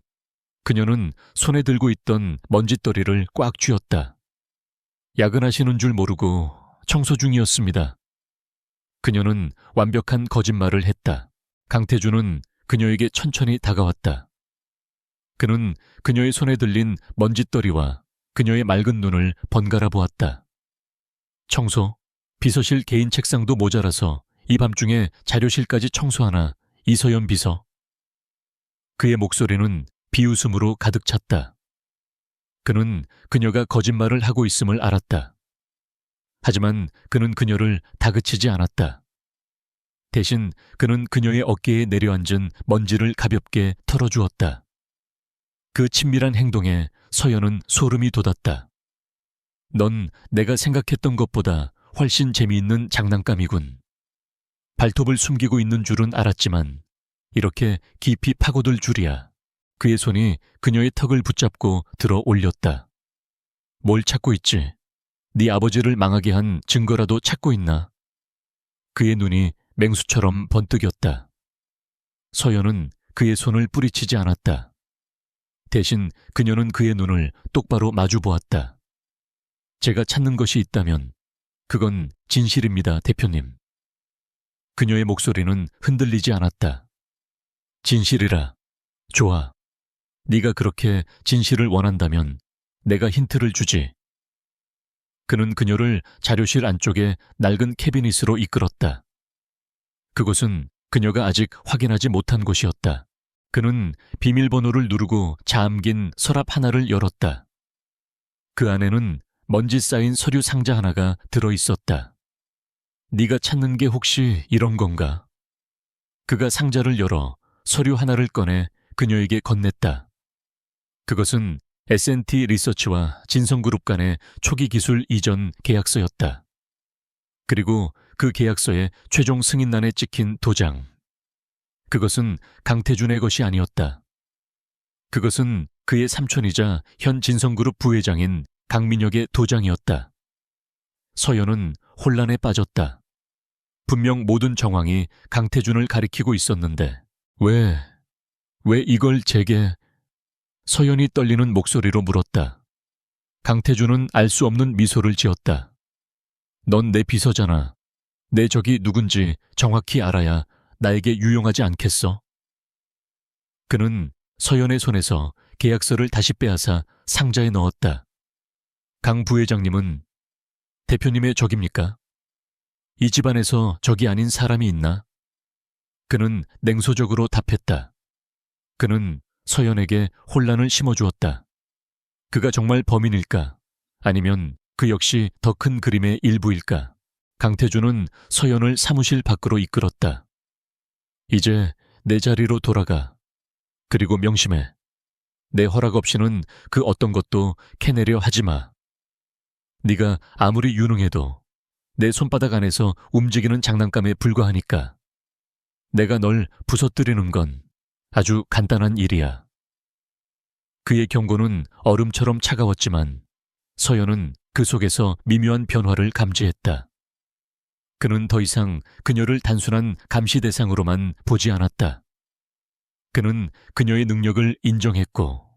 그녀는 손에 들고 있던 먼지떨이를 꽉 쥐었다. 야근하시는 줄 모르고 청소 중이었습니다. 그녀는 완벽한 거짓말을 했다. 강태준은 그녀에게 천천히 다가왔다. 그는 그녀의 손에 들린 먼지떨이와 그녀의 맑은 눈을 번갈아 보았다. 청소? 비서실 개인 책상도 모자라서 이 밤중에 자료실까지 청소하나, 이서연 비서. 그의 목소리는 비웃음으로 가득 찼다. 그는 그녀가 거짓말을 하고 있음을 알았다. 하지만 그는 그녀를 다그치지 않았다. 대신 그는 그녀의 어깨에 내려앉은 먼지를 가볍게 털어주었다. 그 친밀한 행동에 서연은 소름이 돋았다. 넌 내가 생각했던 것보다 훨씬 재미있는 장난감이군. 발톱을 숨기고 있는 줄은 알았지만 이렇게 깊이 파고들 줄이야. 그의 손이 그녀의 턱을 붙잡고 들어 올렸다. 뭘 찾고 있지? 네 아버지를 망하게 한 증거라도 찾고 있나? 그의 눈이 맹수처럼 번뜩였다. 서연은 그의 손을 뿌리치지 않았다. 대신 그녀는 그의 눈을 똑바로 마주 보았다. 제가 찾는 것이 있다면 그건 진실입니다, 대표님. 그녀의 목소리는 흔들리지 않았다. 진실이라. 좋아. 네가 그렇게 진실을 원한다면 내가 힌트를 주지. 그는 그녀를 자료실 안쪽에 낡은 캐비닛으로 이끌었다. 그곳은 그녀가 아직 확인하지 못한 곳이었다. 그는 비밀번호를 누르고 잠긴 서랍 하나를 열었다. 그 안에는 먼지 쌓인 서류 상자 하나가 들어있었다. 네가 찾는 게 혹시 이런 건가? 그가 상자를 열어 서류 하나를 꺼내 그녀에게 건넸다. 그것은 S&T 리서치와 진성그룹 간의 초기 기술 이전 계약서였다. 그리고 그 계약서의 최종 승인란에 찍힌 도장. 그것은 강태준의 것이 아니었다. 그것은 그의 삼촌이자 현 진성그룹 부회장인 강민혁의 도장이었다. 서연은 혼란에 빠졌다. 분명 모든 정황이 강태준을 가리키고 있었는데 왜 이걸 제게... 서연이 떨리는 목소리로 물었다. 강태준은 알 수 없는 미소를 지었다. 넌 내 비서잖아. 내 적이 누군지 정확히 알아야 나에게 유용하지 않겠어? 그는 서연의 손에서 계약서를 다시 빼앗아 상자에 넣었다. 강 부회장님은 대표님의 적입니까? 이 집안에서 적이 아닌 사람이 있나? 그는 냉소적으로 답했다. 그는 서연에게 혼란을 심어주었다. 그가 정말 범인일까? 아니면 그 역시 더 큰 그림의 일부일까? 강태준은 서연을 사무실 밖으로 이끌었다. 이제 내 자리로 돌아가. 그리고 명심해. 내 허락 없이는 그 어떤 것도 캐내려 하지 마. 네가 아무리 유능해도 내 손바닥 안에서 움직이는 장난감에 불과하니까. 내가 널 부서뜨리는 건 아주 간단한 일이야. 그의 경고는 얼음처럼 차가웠지만 서연은 그 속에서 미묘한 변화를 감지했다. 그는 더 이상 그녀를 단순한 감시 대상으로만 보지 않았다. 그는 그녀의 능력을 인정했고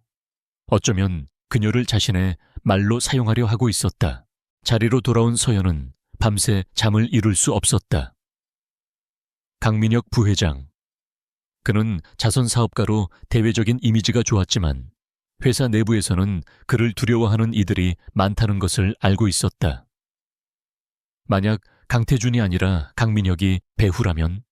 어쩌면 그녀를 자신의 말로 사용하려 하고 있었다. 자리로 돌아온 서연은 밤새 잠을 이룰 수 없었다. 강민혁 부회장. 그는 자선사업가로 대외적인 이미지가 좋았지만 회사 내부에서는 그를 두려워하는 이들이 많다는 것을 알고 있었다. 만약 강태준이 아니라 강민혁이 배후라면?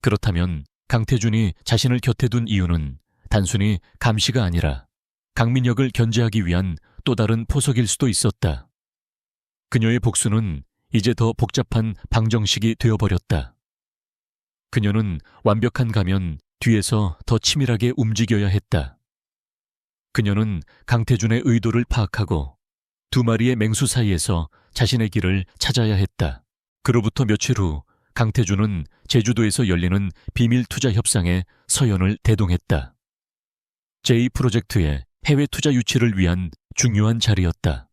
그렇다면 강태준이 자신을 곁에 둔 이유는 단순히 감시가 아니라 강민혁을 견제하기 위한 또 다른 포석일 수도 있었다. 그녀의 복수는 이제 더 복잡한 방정식이 되어버렸다. 그녀는 완벽한 가면 뒤에서 더 치밀하게 움직여야 했다. 그녀는 강태준의 의도를 파악하고 두 마리의 맹수 사이에서 자신의 길을 찾아야 했다. 그로부터 며칠 후 강태준은 제주도에서 열리는 비밀 투자 협상에 서연을 대동했다. J-프로젝트의 해외 투자 유치를 위한 중요한 자리였다.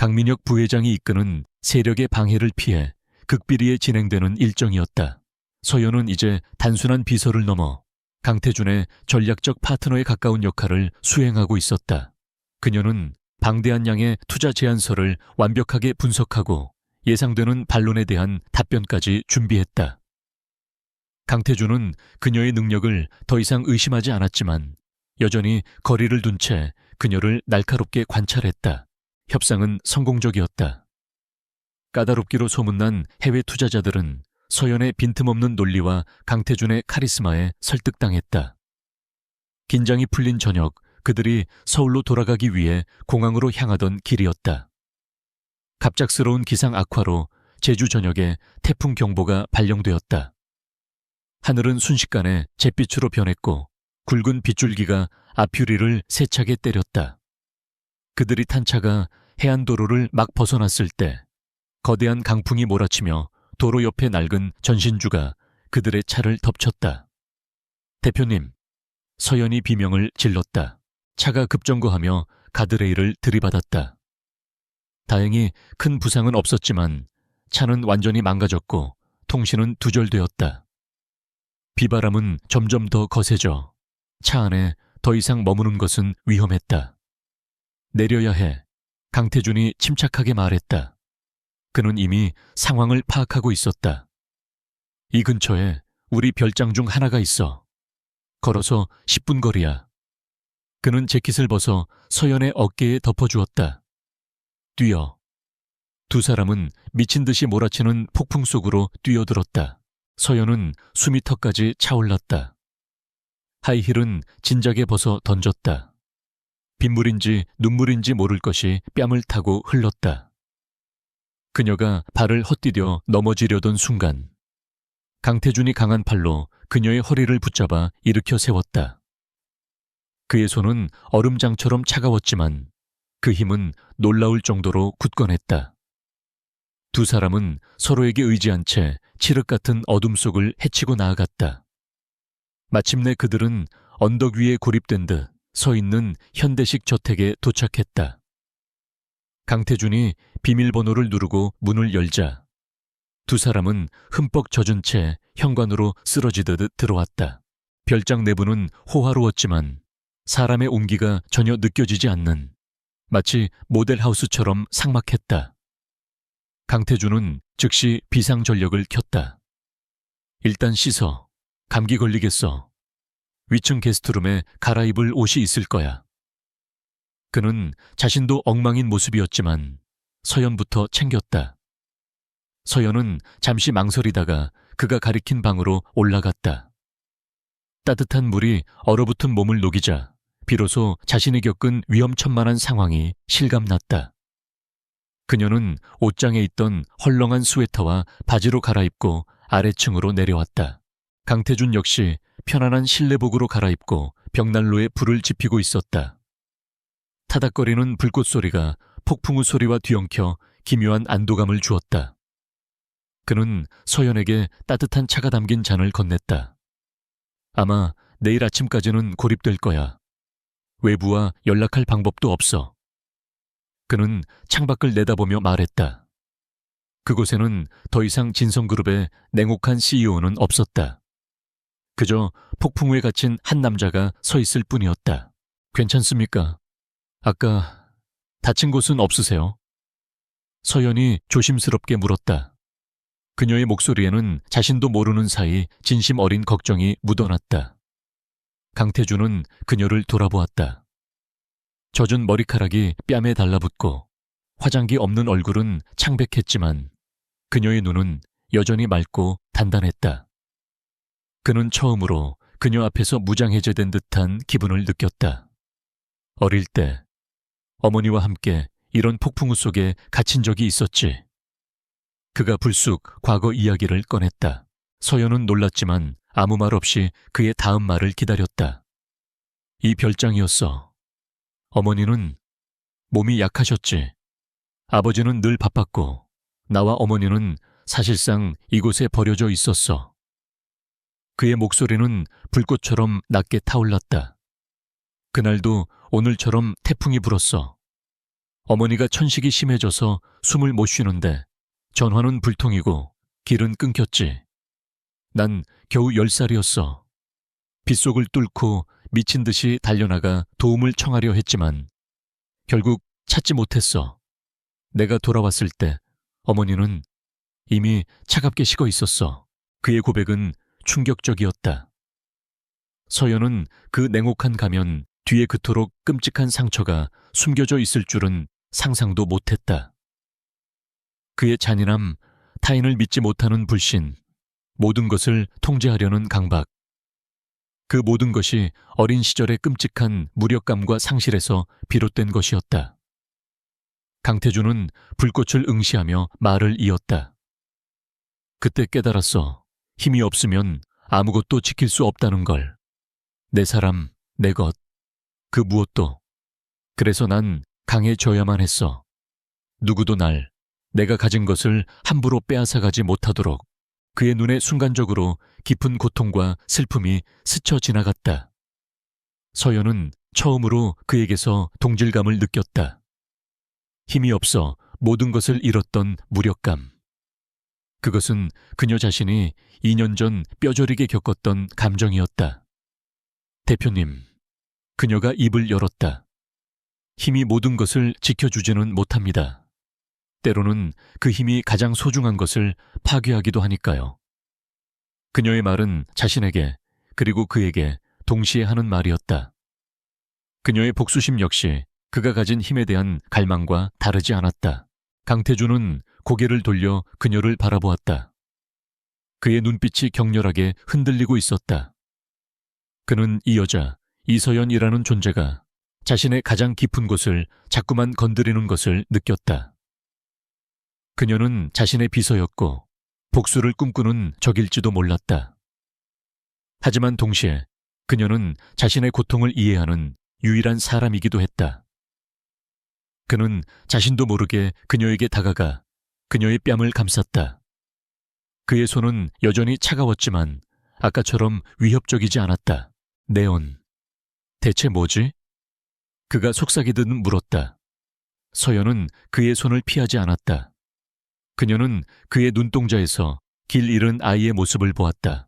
강민혁 부회장이 이끄는 세력의 방해를 피해 극비리에 진행되는 일정이었다. 서연은 이제 단순한 비서를 넘어 강태준의 전략적 파트너에 가까운 역할을 수행하고 있었다. 그녀는 방대한 양의 투자 제안서를 완벽하게 분석하고 예상되는 반론에 대한 답변까지 준비했다. 강태준은 그녀의 능력을 더 이상 의심하지 않았지만 여전히 거리를 둔 채 그녀를 날카롭게 관찰했다. 협상은 성공적이었다. 까다롭기로 소문난 해외 투자자들은 서연의 빈틈없는 논리와 강태준의 카리스마에 설득당했다. 긴장이 풀린 저녁, 그들이 서울로 돌아가기 위해 공항으로 향하던 길이었다. 갑작스러운 기상 악화로 제주 전역에 태풍 경보가 발령되었다. 하늘은 순식간에 잿빛으로 변했고 굵은 빗줄기가 앞유리를 세차게 때렸다. 그들이 탄 차가 해안도로를 막 벗어났을 때 거대한 강풍이 몰아치며 도로 옆에 낡은 전신주가 그들의 차를 덮쳤다. 대표님, 서연이 비명을 질렀다. 차가 급정거하며 가드레일을 들이받았다. 다행히 큰 부상은 없었지만 차는 완전히 망가졌고 통신은 두절되었다. 비바람은 점점 더 거세져 차 안에 더 이상 머무는 것은 위험했다. 내려야 해. 강태준이 침착하게 말했다. 그는 이미 상황을 파악하고 있었다. 이 근처에 우리 별장 중 하나가 있어. 걸어서 10분 거리야. 그는 재킷을 벗어 서연의 어깨에 덮어주었다. 뛰어. 두 사람은 미친 듯이 몰아치는 폭풍 속으로 뛰어들었다. 서연은 숨이 턱까지 차올랐다. 하이힐은 진작에 벗어 던졌다. 빗물인지 눈물인지 모를 것이 뺨을 타고 흘렀다. 그녀가 발을 헛디뎌 넘어지려던 순간 강태준이 강한 팔로 그녀의 허리를 붙잡아 일으켜 세웠다. 그의 손은 얼음장처럼 차가웠지만 그 힘은 놀라울 정도로 굳건했다. 두 사람은 서로에게 의지한 채 칠흑 같은 어둠 속을 헤치고 나아갔다. 마침내 그들은 언덕 위에 고립된 듯 서 있는 현대식 저택에 도착했다. 강태준이 비밀번호를 누르고 문을 열자 두 사람은 흠뻑 젖은 채 현관으로 쓰러지듯 들어왔다. 별장 내부는 호화로웠지만 사람의 온기가 전혀 느껴지지 않는 마치 모델하우스처럼 삭막했다. 강태준은 즉시 비상전력을 켰다. 일단 씻어. 감기 걸리겠어. 위층 게스트룸에 갈아입을 옷이 있을 거야. 그는 자신도 엉망인 모습이었지만 서연부터 챙겼다. 서연은 잠시 망설이다가 그가 가리킨 방으로 올라갔다. 따뜻한 물이 얼어붙은 몸을 녹이자 비로소 자신이 겪은 위험천만한 상황이 실감났다. 그녀는 옷장에 있던 헐렁한 스웨터와 바지로 갈아입고 아래층으로 내려왔다. 강태준 역시 편안한 실내복으로 갈아입고 벽난로에 불을 지피고 있었다. 타닥거리는 불꽃 소리가 폭풍우 소리와 뒤엉켜 기묘한 안도감을 주었다. 그는 서연에게 따뜻한 차가 담긴 잔을 건넸다. 아마 내일 아침까지는 고립될 거야. 외부와 연락할 방법도 없어. 그는 창밖을 내다보며 말했다. 그곳에는 더 이상 진성그룹의 냉혹한 CEO는 없었다. 그저 폭풍우에 갇힌 한 남자가 서 있을 뿐이었다. 괜찮습니까? 아까 다친 곳은 없으세요? 서연이 조심스럽게 물었다. 그녀의 목소리에는 자신도 모르는 사이 진심 어린 걱정이 묻어났다. 강태준은 그녀를 돌아보았다. 젖은 머리카락이 뺨에 달라붙고 화장기 없는 얼굴은 창백했지만 그녀의 눈은 여전히 맑고 단단했다. 그는 처음으로 그녀 앞에서 무장해제된 듯한 기분을 느꼈다. 어릴 때 어머니와 함께 이런 폭풍우 속에 갇힌 적이 있었지. 그가 불쑥 과거 이야기를 꺼냈다. 서연은 놀랐지만 아무 말 없이 그의 다음 말을 기다렸다. 이 별장이었어. 어머니는 몸이 약하셨지. 아버지는 늘 바빴고 나와 어머니는 사실상 이곳에 버려져 있었어. 그의 목소리는 불꽃처럼 낮게 타올랐다. 그날도 오늘처럼 태풍이 불었어. 어머니가 천식이 심해져서 숨을 못 쉬는데 전화는 불통이고 길은 끊겼지. 난 겨우 10살이었어. 빗속을 뚫고 미친 듯이 달려나가 도움을 청하려 했지만 결국 찾지 못했어. 내가 돌아왔을 때 어머니는 이미 차갑게 식어 있었어. 그의 고백은 충격적이었다. 서연은 그 냉혹한 가면 뒤에 그토록 끔찍한 상처가 숨겨져 있을 줄은 상상도 못했다. 그의 잔인함, 타인을 믿지 못하는 불신, 모든 것을 통제하려는 강박. 그 모든 것이 어린 시절의 끔찍한 무력감과 상실에서 비롯된 것이었다. 강태주는 불꽃을 응시하며 말을 이었다. 그때 깨달았어. 힘이 없으면 아무것도 지킬 수 없다는 걸. 내 사람, 내 것, 그 무엇도. 그래서 난 강해져야만 했어. 누구도 내가 가진 것을 함부로 빼앗아가지 못하도록. 그의 눈에 순간적으로 깊은 고통과 슬픔이 스쳐 지나갔다. 서연은 처음으로 그에게서 동질감을 느꼈다. 힘이 없어 모든 것을 잃었던 무력감. 그것은 그녀 자신이 2년 전 뼈저리게 겪었던 감정이었다. 대표님, 그녀가 입을 열었다. 힘이 모든 것을 지켜주지는 못합니다. 때로는 그 힘이 가장 소중한 것을 파괴하기도 하니까요. 그녀의 말은 자신에게 그리고 그에게 동시에 하는 말이었다. 그녀의 복수심 역시 그가 가진 힘에 대한 갈망과 다르지 않았다. 강태주는 고개를 돌려 그녀를 바라보았다. 그의 눈빛이 격렬하게 흔들리고 있었다. 그는 이 여자, 이서연이라는 존재가 자신의 가장 깊은 곳을 자꾸만 건드리는 것을 느꼈다. 그녀는 자신의 비서였고 복수를 꿈꾸는 적일지도 몰랐다. 하지만 동시에 그녀는 자신의 고통을 이해하는 유일한 사람이기도 했다. 그는 자신도 모르게 그녀에게 다가가 그녀의 뺨을 감쌌다. 그의 손은 여전히 차가웠지만 아까처럼 위협적이지 않았다. 네온. 대체 뭐지? 그가 속삭이듯 물었다. 서연은 그의 손을 피하지 않았다. 그녀는 그의 눈동자에서 길 잃은 아이의 모습을 보았다.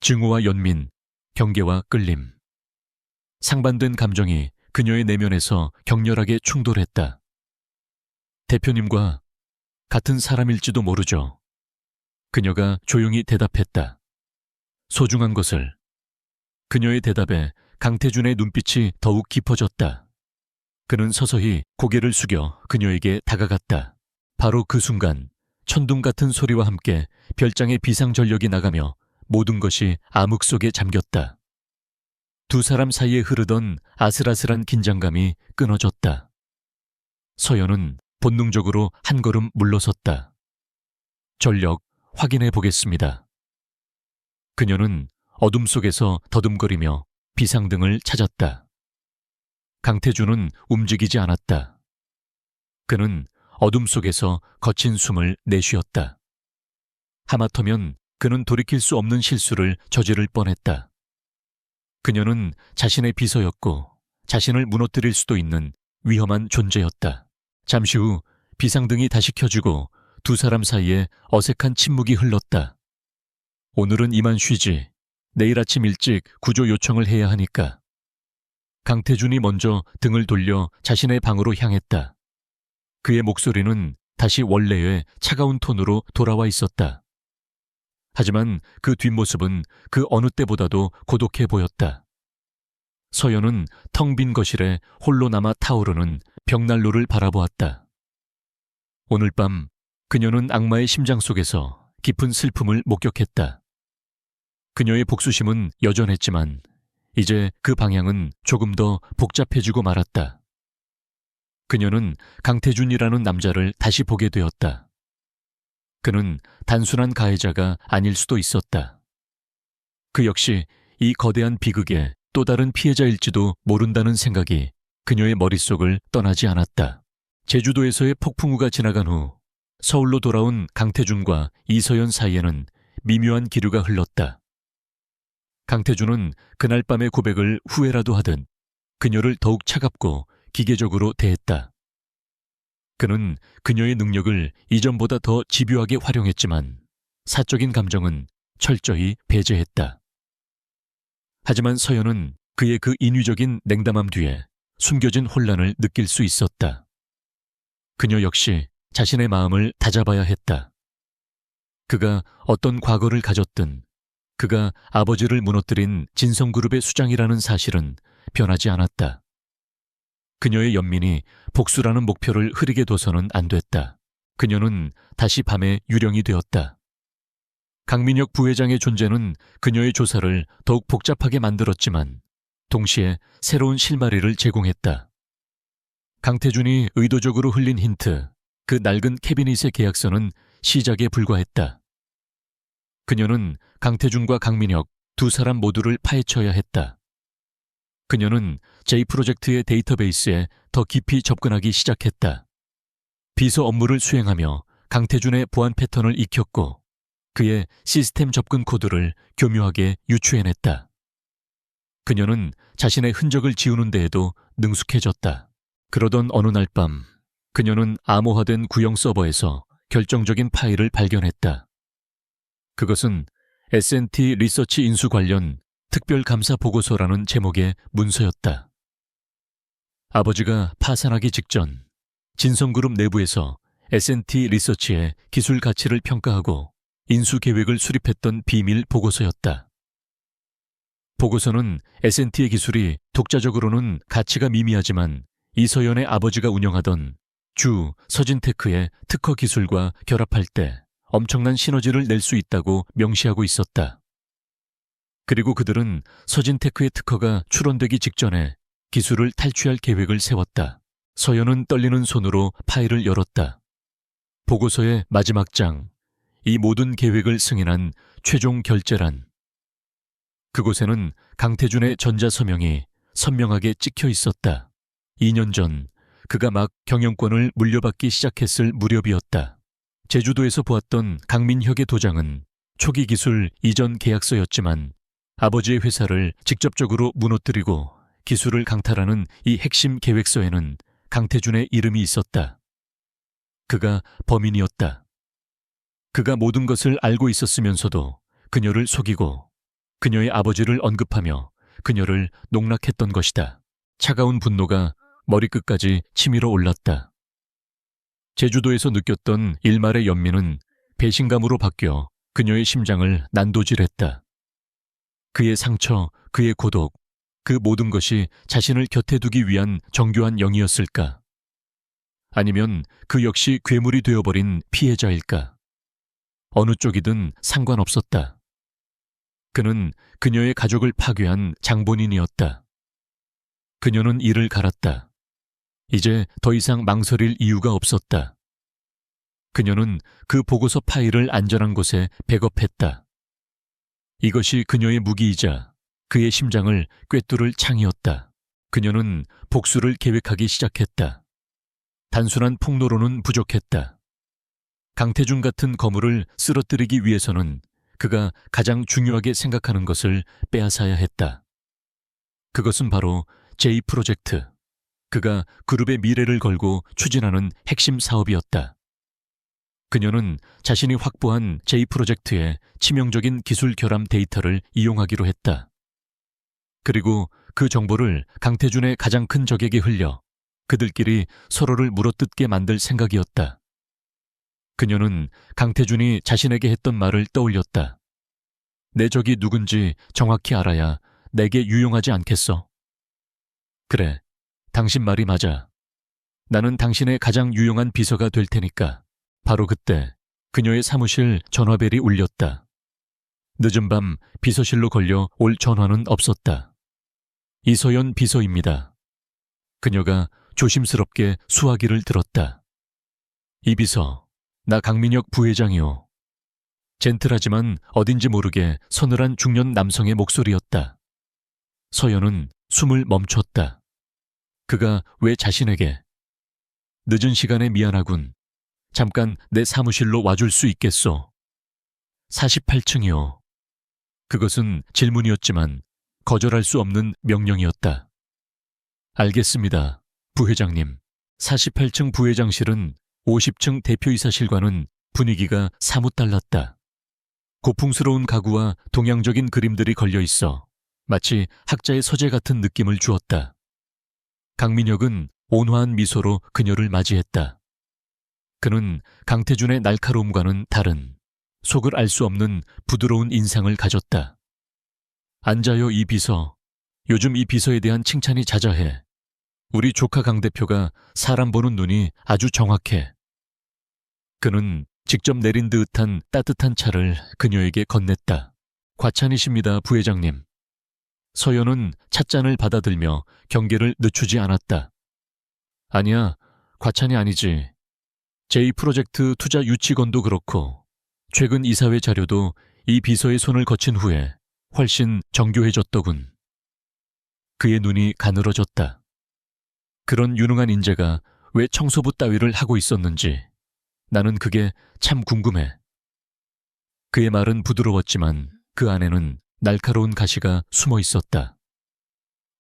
증오와 연민, 경계와 끌림. 상반된 감정이 그녀의 내면에서 격렬하게 충돌했다. 대표님과 같은 사람일지도 모르죠. 그녀가 조용히 대답했다. 소중한 것을. 그녀의 대답에 강태준의 눈빛이 더욱 깊어졌다. 그는 서서히 고개를 숙여 그녀에게 다가갔다. 바로 그 순간 천둥 같은 소리와 함께 별장의 비상전력이 나가며 모든 것이 암흑 속에 잠겼다. 두 사람 사이에 흐르던 아슬아슬한 긴장감이 끊어졌다. 서연은 본능적으로 한 걸음 물러섰다. 전력 확인해 보겠습니다. 그녀는 어둠 속에서 더듬거리며 비상등을 찾았다. 강태주는 움직이지 않았다. 그는 어둠 속에서 거친 숨을 내쉬었다. 하마터면 그는 돌이킬 수 없는 실수를 저지를 뻔했다. 그녀는 자신의 비서였고 자신을 무너뜨릴 수도 있는 위험한 존재였다. 잠시 후 비상등이 다시 켜지고 두 사람 사이에 어색한 침묵이 흘렀다. 오늘은 이만 쉬지. 내일 아침 일찍 구조 요청을 해야 하니까. 강태준이 먼저 등을 돌려 자신의 방으로 향했다. 그의 목소리는 다시 원래의 차가운 톤으로 돌아와 있었다. 하지만 그 뒷모습은 그 어느 때보다도 고독해 보였다. 서연은 텅 빈 거실에 홀로 남아 타오르는 벽난로를 바라보았다. 오늘 밤 그녀는 악마의 심장 속에서 깊은 슬픔을 목격했다. 그녀의 복수심은 여전했지만 이제 그 방향은 조금 더 복잡해지고 말았다. 그녀는 강태준이라는 남자를 다시 보게 되었다. 그는 단순한 가해자가 아닐 수도 있었다. 그 역시 이 거대한 비극의 또 다른 피해자일지도 모른다는 생각이 그녀의 머릿속을 떠나지 않았다. 제주도에서의 폭풍우가 지나간 후 서울로 돌아온 강태준과 이서연 사이에는 미묘한 기류가 흘렀다. 강태준은 그날 밤의 고백을 후회라도 하듯 그녀를 더욱 차갑고 기계적으로 대했다. 그는 그녀의 능력을 이전보다 더 집요하게 활용했지만 사적인 감정은 철저히 배제했다. 하지만 서연은 그의 그 인위적인 냉담함 뒤에 숨겨진 혼란을 느낄 수 있었다. 그녀 역시 자신의 마음을 다잡아야 했다. 그가 어떤 과거를 가졌든 그가 아버지를 무너뜨린 진성그룹의 수장이라는 사실은 변하지 않았다. 그녀의 연민이 복수라는 목표를 흐리게 둬서는 안 됐다. 그녀는 다시 밤의 유령이 되었다. 강민혁 부회장의 존재는 그녀의 조사를 더욱 복잡하게 만들었지만 동시에 새로운 실마리를 제공했다. 강태준이 의도적으로 흘린 힌트, 그 낡은 캐비닛의 계약서는 시작에 불과했다. 그녀는 강태준과 강민혁 두 사람 모두를 파헤쳐야 했다. 그녀는 J-프로젝트의 데이터베이스에 더 깊이 접근하기 시작했다. 비서 업무를 수행하며 강태준의 보안 패턴을 익혔고 그의 시스템 접근 코드를 교묘하게 유추해냈다. 그녀는 자신의 흔적을 지우는 데에도 능숙해졌다. 그러던 어느 날 밤 그녀는 암호화된 구형 서버에서 결정적인 파일을 발견했다. 그것은 S&T 리서치 인수 관련 특별감사 보고서라는 제목의 문서였다. 아버지가 파산하기 직전 진성그룹 내부에서 S&T 리서치의 기술 가치를 평가하고 인수 계획을 수립했던 비밀 보고서였다. 보고서는 S&T의 기술이 독자적으로는 가치가 미미하지만 이서연의 아버지가 운영하던 주 서진테크의 특허 기술과 결합할 때 엄청난 시너지를 낼 수 있다고 명시하고 있었다. 그리고 그들은 서진테크의 특허가 출원되기 직전에 기술을 탈취할 계획을 세웠다. 서연은 떨리는 손으로 파일을 열었다. 보고서의 마지막 장, 이 모든 계획을 승인한 최종 결재란. 그곳에는 강태준의 전자서명이 선명하게 찍혀 있었다. 2년 전 그가 막 경영권을 물려받기 시작했을 무렵이었다. 제주도에서 보았던 강민혁의 도장은 초기 기술 이전 계약서였지만 아버지의 회사를 직접적으로 무너뜨리고 기술을 강탈하는 이 핵심 계획서에는 강태준의 이름이 있었다. 그가 범인이었다. 그가 모든 것을 알고 있었으면서도 그녀를 속이고 그녀의 아버지를 언급하며 그녀를 농락했던 것이다. 차가운 분노가 머리끝까지 치밀어 올랐다. 제주도에서 느꼈던 일말의 연민은 배신감으로 바뀌어 그녀의 심장을 난도질했다. 그의 상처, 그의 고독, 그 모든 것이 자신을 곁에 두기 위한 정교한 영이었을까? 아니면 그 역시 괴물이 되어버린 피해자일까? 어느 쪽이든 상관없었다. 그는 그녀의 가족을 파괴한 장본인이었다. 그녀는 이를 갈았다. 이제 더 이상 망설일 이유가 없었다. 그녀는 그 보고서 파일을 안전한 곳에 백업했다. 이것이 그녀의 무기이자 그의 심장을 꿰뚫을 창이었다. 그녀는 복수를 계획하기 시작했다. 단순한 폭로로는 부족했다. 강태준 같은 거물을 쓰러뜨리기 위해서는 그가 가장 중요하게 생각하는 것을 빼앗아야 했다. 그것은 바로 J-프로젝트. 그가 그룹의 미래를 걸고 추진하는 핵심 사업이었다. 그녀는 자신이 확보한 J-프로젝트의 치명적인 기술 결함 데이터를 이용하기로 했다. 그리고 그 정보를 강태준의 가장 큰 적에게 흘려 그들끼리 서로를 물어뜯게 만들 생각이었다. 그녀는 강태준이 자신에게 했던 말을 떠올렸다. 내 적이 누군지 정확히 알아야 내게 유용하지 않겠어? 그래, 당신 말이 맞아. 나는 당신의 가장 유용한 비서가 될 테니까. 바로 그때 그녀의 사무실 전화벨이 울렸다. 늦은 밤 비서실로 걸려 올 전화는 없었다. 이서연 비서입니다. 그녀가 조심스럽게 수화기를 들었다. 이 비서, 나 강민혁 부회장이요. 젠틀하지만 어딘지 모르게 서늘한 중년 남성의 목소리였다. 서연은 숨을 멈췄다. 그가 왜 자신에게 늦은 시간에 미안하군. 잠깐 내 사무실로 와줄 수 있겠소? 48층이요. 그것은 질문이었지만 거절할 수 없는 명령이었다. 알겠습니다, 부회장님. 48층 부회장실은 50층 대표이사실과는 분위기가 사뭇 달랐다. 고풍스러운 가구와 동양적인 그림들이 걸려 있어 마치 학자의 서재 같은 느낌을 주었다. 강민혁은 온화한 미소로 그녀를 맞이했다. 그는 강태준의 날카로움과는 다른 속을 알 수 없는 부드러운 인상을 가졌다. 앉아요, 이 비서. 요즘 이 비서에 대한 칭찬이 자자해. 우리 조카 강 대표가 사람 보는 눈이 아주 정확해. 그는 직접 내린 듯한 따뜻한 차를 그녀에게 건넸다. 과찬이십니다, 부회장님. 서연은 찻잔을 받아들며 경계를 늦추지 않았다. 아니야, 과찬이 아니지. 제2프로젝트 투자 유치건도 그렇고 최근 이사회 자료도 이 비서의 손을 거친 후에 훨씬 정교해졌더군. 그의 눈이 가늘어졌다. 그런 유능한 인재가 왜 청소부 따위를 하고 있었는지 나는 그게 참 궁금해. 그의 말은 부드러웠지만 그 안에는 날카로운 가시가 숨어 있었다.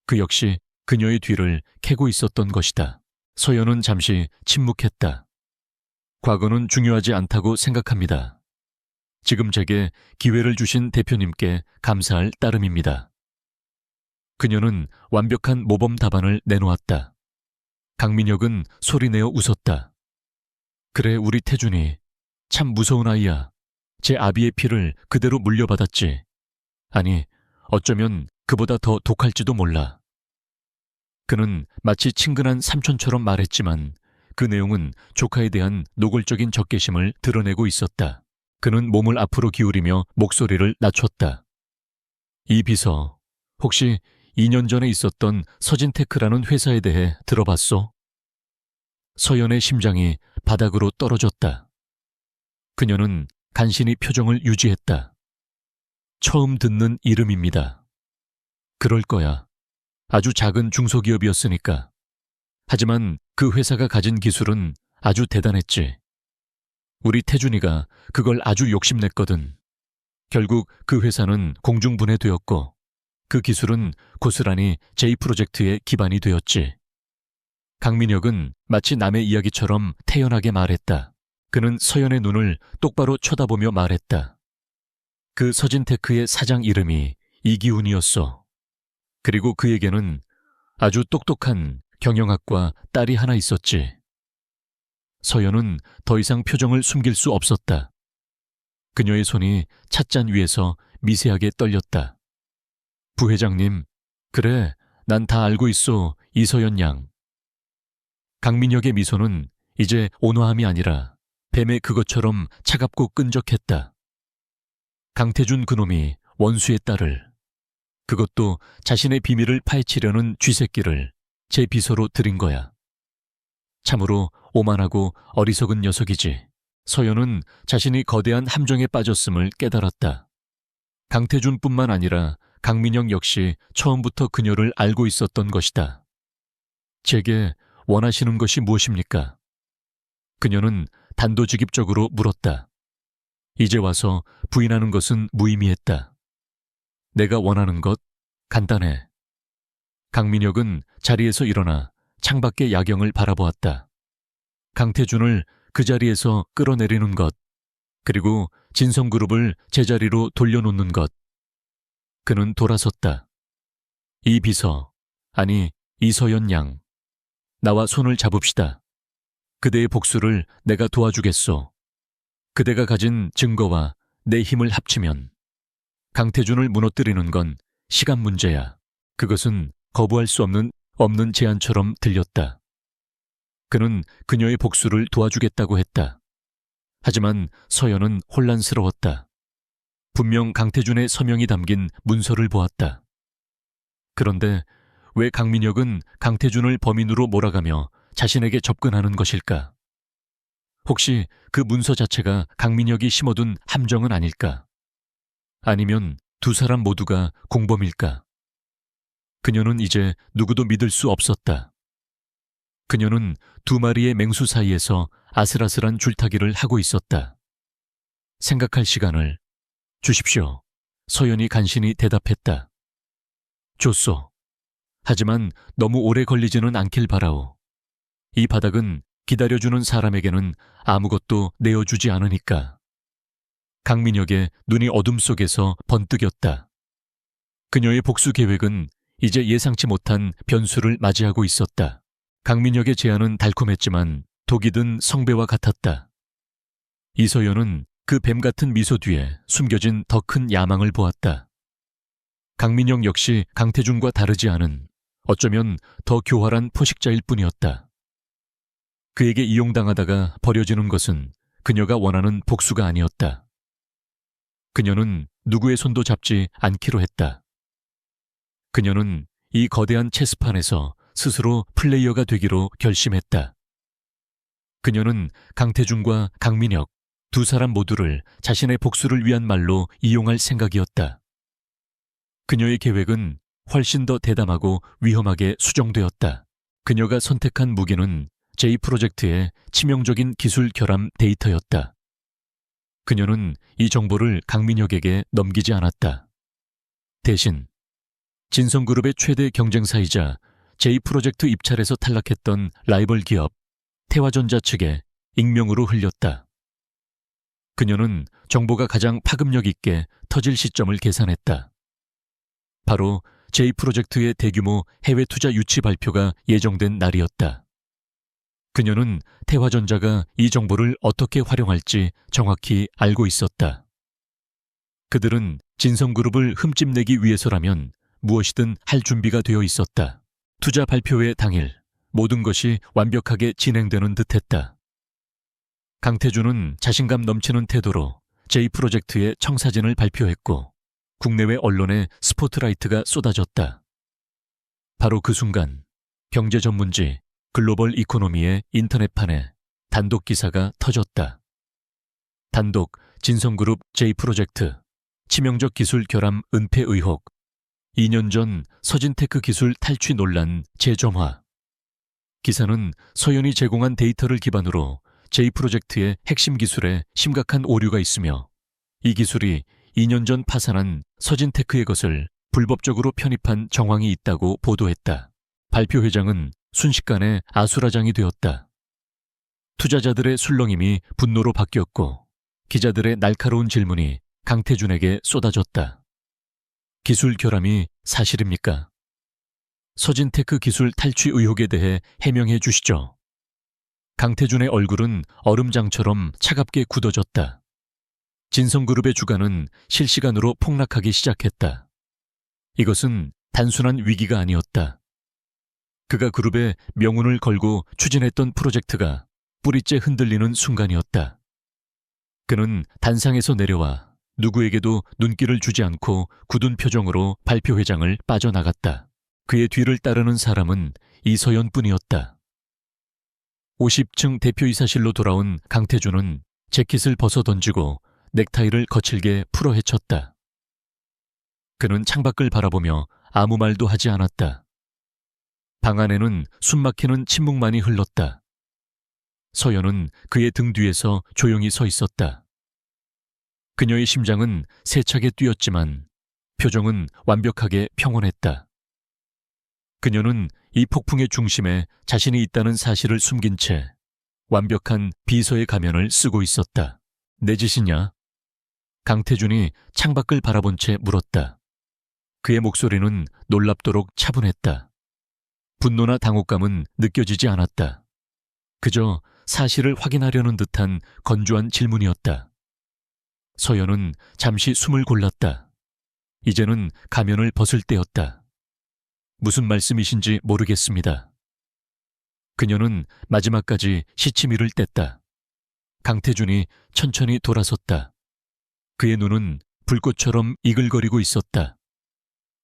그 역시 그녀의 뒤를 캐고 있었던 것이다. 서연은 잠시 침묵했다. 과거는 중요하지 않다고 생각합니다. 지금 제게 기회를 주신 대표님께 감사할 따름입니다. 그녀는 완벽한 모범 답안을 내놓았다. 강민혁은 소리내어 웃었다. 그래, 우리 태준이 참 무서운 아이야. 제 아비의 피를 그대로 물려받았지. 아니, 어쩌면 그보다 더 독할지도 몰라. 그는 마치 친근한 삼촌처럼 말했지만 그 내용은 조카에 대한 노골적인 적개심을 드러내고 있었다. 그는 몸을 앞으로 기울이며 목소리를 낮췄다. 이 비서, 혹시 2년 전에 있었던 서진테크라는 회사에 대해 들어봤소? 서연의 심장이 바닥으로 떨어졌다. 그녀는 간신히 표정을 유지했다. 처음 듣는 이름입니다. 그럴 거야. 아주 작은 중소기업이었으니까. 하지만 그 회사가 가진 기술은 아주 대단했지. 우리 태준이가 그걸 아주 욕심냈거든. 결국 그 회사는 공중분해되었고 그 기술은 고스란히 제2프로젝트의 기반이 되었지. 강민혁은 마치 남의 이야기처럼 태연하게 말했다. 그는 서연의 눈을 똑바로 쳐다보며 말했다. 그 서진테크의 사장 이름이 이기훈이었어. 그리고 그에게는 아주 똑똑한 경영학과 딸이 하나 있었지. 서연은 더 이상 표정을 숨길 수 없었다. 그녀의 손이 찻잔 위에서 미세하게 떨렸다. 부회장님, 그래, 난 다 알고 있어, 이서연 양. 강민혁의 미소는 이제 온화함이 아니라 뱀의 그것처럼 차갑고 끈적했다. 강태준 그놈이 원수의 딸을, 그것도 자신의 비밀을 파헤치려는 쥐새끼를 제 비서로 들인 거야. 참으로 오만하고 어리석은 녀석이지. 서연은 자신이 거대한 함정에 빠졌음을 깨달았다. 강태준뿐만 아니라 강민혁 역시 처음부터 그녀를 알고 있었던 것이다. 제게 원하시는 것이 무엇입니까? 그녀는 단도직입적으로 물었다. 이제 와서 부인하는 것은 무의미했다. 내가 원하는 것, 간단해. 강민혁은 자리에서 일어나 창밖의 야경을 바라보았다. 강태준을 그 자리에서 끌어내리는 것, 그리고 진성그룹을 제자리로 돌려놓는 것. 그는 돌아섰다. 이 비서, 아니 이서연 양, 나와 손을 잡읍시다. 그대의 복수를 내가 도와주겠소. 그대가 가진 증거와 내 힘을 합치면 강태준을 무너뜨리는 건 시간 문제야. 그것은 거부할 수 없는 없는 제안처럼 들렸다. 그는 그녀의 복수를 도와주겠다고 했다. 하지만 서연은 혼란스러웠다. 분명 강태준의 서명이 담긴 문서를 보았다. 그런데 왜 강민혁은 강태준을 범인으로 몰아가며 자신에게 접근하는 것일까? 혹시 그 문서 자체가 강민혁이 심어둔 함정은 아닐까? 아니면 두 사람 모두가 공범일까? 그녀는 이제 누구도 믿을 수 없었다. 그녀는 두 마리의 맹수 사이에서 아슬아슬한 줄타기를 하고 있었다. 생각할 시간을 주십시오. 서연이 간신히 대답했다. 줬소. 하지만 너무 오래 걸리지는 않길 바라오. 이 바닥은 기다려주는 사람에게는 아무것도 내어주지 않으니까. 강민혁의 눈이 어둠 속에서 번뜩였다. 그녀의 복수 계획은 이제 예상치 못한 변수를 맞이하고 있었다. 강민혁의 제안은 달콤했지만 독이 든 성배와 같았다. 이서연은 그 뱀 같은 미소 뒤에 숨겨진 더 큰 야망을 보았다. 강민혁 역시 강태준과 다르지 않은, 어쩌면 더 교활한 포식자일 뿐이었다. 그에게 이용당하다가 버려지는 것은 그녀가 원하는 복수가 아니었다. 그녀는 누구의 손도 잡지 않기로 했다. 그녀는 이 거대한 체스판에서 스스로 플레이어가 되기로 결심했다. 그녀는 강태준과 강민혁 두 사람 모두를 자신의 복수를 위한 말로 이용할 생각이었다. 그녀의 계획은 훨씬 더 대담하고 위험하게 수정되었다. 그녀가 선택한 무기는 J-프로젝트의 치명적인 기술 결함 데이터였다. 그녀는 이 정보를 강민혁에게 넘기지 않았다. 대신 진성그룹의 최대 경쟁사이자 J-프로젝트 입찰에서 탈락했던 라이벌 기업 태화전자 측에 익명으로 흘렸다. 그녀는 정보가 가장 파급력 있게 터질 시점을 계산했다. 바로 J-프로젝트의 대규모 해외 투자 유치 발표가 예정된 날이었다. 그녀는 태화전자가 이 정보를 어떻게 활용할지 정확히 알고 있었다. 그들은 진성그룹을 흠집내기 위해서라면 무엇이든 할 준비가 되어 있었다. 투자 발표회 당일 모든 것이 완벽하게 진행되는 듯했다. 강태준은 자신감 넘치는 태도로 J-프로젝트의 청사진을 발표했고 국내외 언론에 스포트라이트가 쏟아졌다. 바로 그 순간 경제 전문지 글로벌 이코노미의 인터넷판에 단독 기사가 터졌다. 단독 진성그룹 J-프로젝트 치명적 기술 결함 은폐 의혹 2년 전 서진테크 기술 탈취 논란 재점화. 기사는 서연이 제공한 데이터를 기반으로 J-프로젝트의 핵심 기술에 심각한 오류가 있으며 이 기술이 2년 전 파산한 서진테크의 것을 불법적으로 편입한 정황이 있다고 보도했다. 발표 회장은 순식간에 아수라장이 되었다. 투자자들의 술렁임이 분노로 바뀌었고 기자들의 날카로운 질문이 강태준에게 쏟아졌다. 기술 결함이 사실입니까? 서진테크 기술 탈취 의혹에 대해 해명해 주시죠. 강태준의 얼굴은 얼음장처럼 차갑게 굳어졌다. 진성그룹의 주가는 실시간으로 폭락하기 시작했다. 이것은 단순한 위기가 아니었다. 그가 그룹의 명운을 걸고 추진했던 프로젝트가 뿌리째 흔들리는 순간이었다. 그는 단상에서 내려와 누구에게도 눈길을 주지 않고 굳은 표정으로 발표회장을 빠져나갔다. 그의 뒤를 따르는 사람은 이서연뿐이었다. 50층 대표이사실로 돌아온 강태준은 재킷을 벗어 던지고 넥타이를 거칠게 풀어 헤쳤다. 그는 창밖을 바라보며 아무 말도 하지 않았다. 방 안에는 숨막히는 침묵만이 흘렀다. 서연은 그의 등 뒤에서 조용히 서 있었다. 그녀의 심장은 세차게 뛰었지만 표정은 완벽하게 평온했다. 그녀는 이 폭풍의 중심에 자신이 있다는 사실을 숨긴 채 완벽한 비서의 가면을 쓰고 있었다. 내 짓이냐? 강태준이 창밖을 바라본 채 물었다. 그의 목소리는 놀랍도록 차분했다. 분노나 당혹감은 느껴지지 않았다. 그저 사실을 확인하려는 듯한 건조한 질문이었다. 서연은 잠시 숨을 골랐다. 이제는 가면을 벗을 때였다. 무슨 말씀이신지 모르겠습니다. 그녀는 마지막까지 시치미를 뗐다. 강태준이 천천히 돌아섰다. 그의 눈은 불꽃처럼 이글거리고 있었다.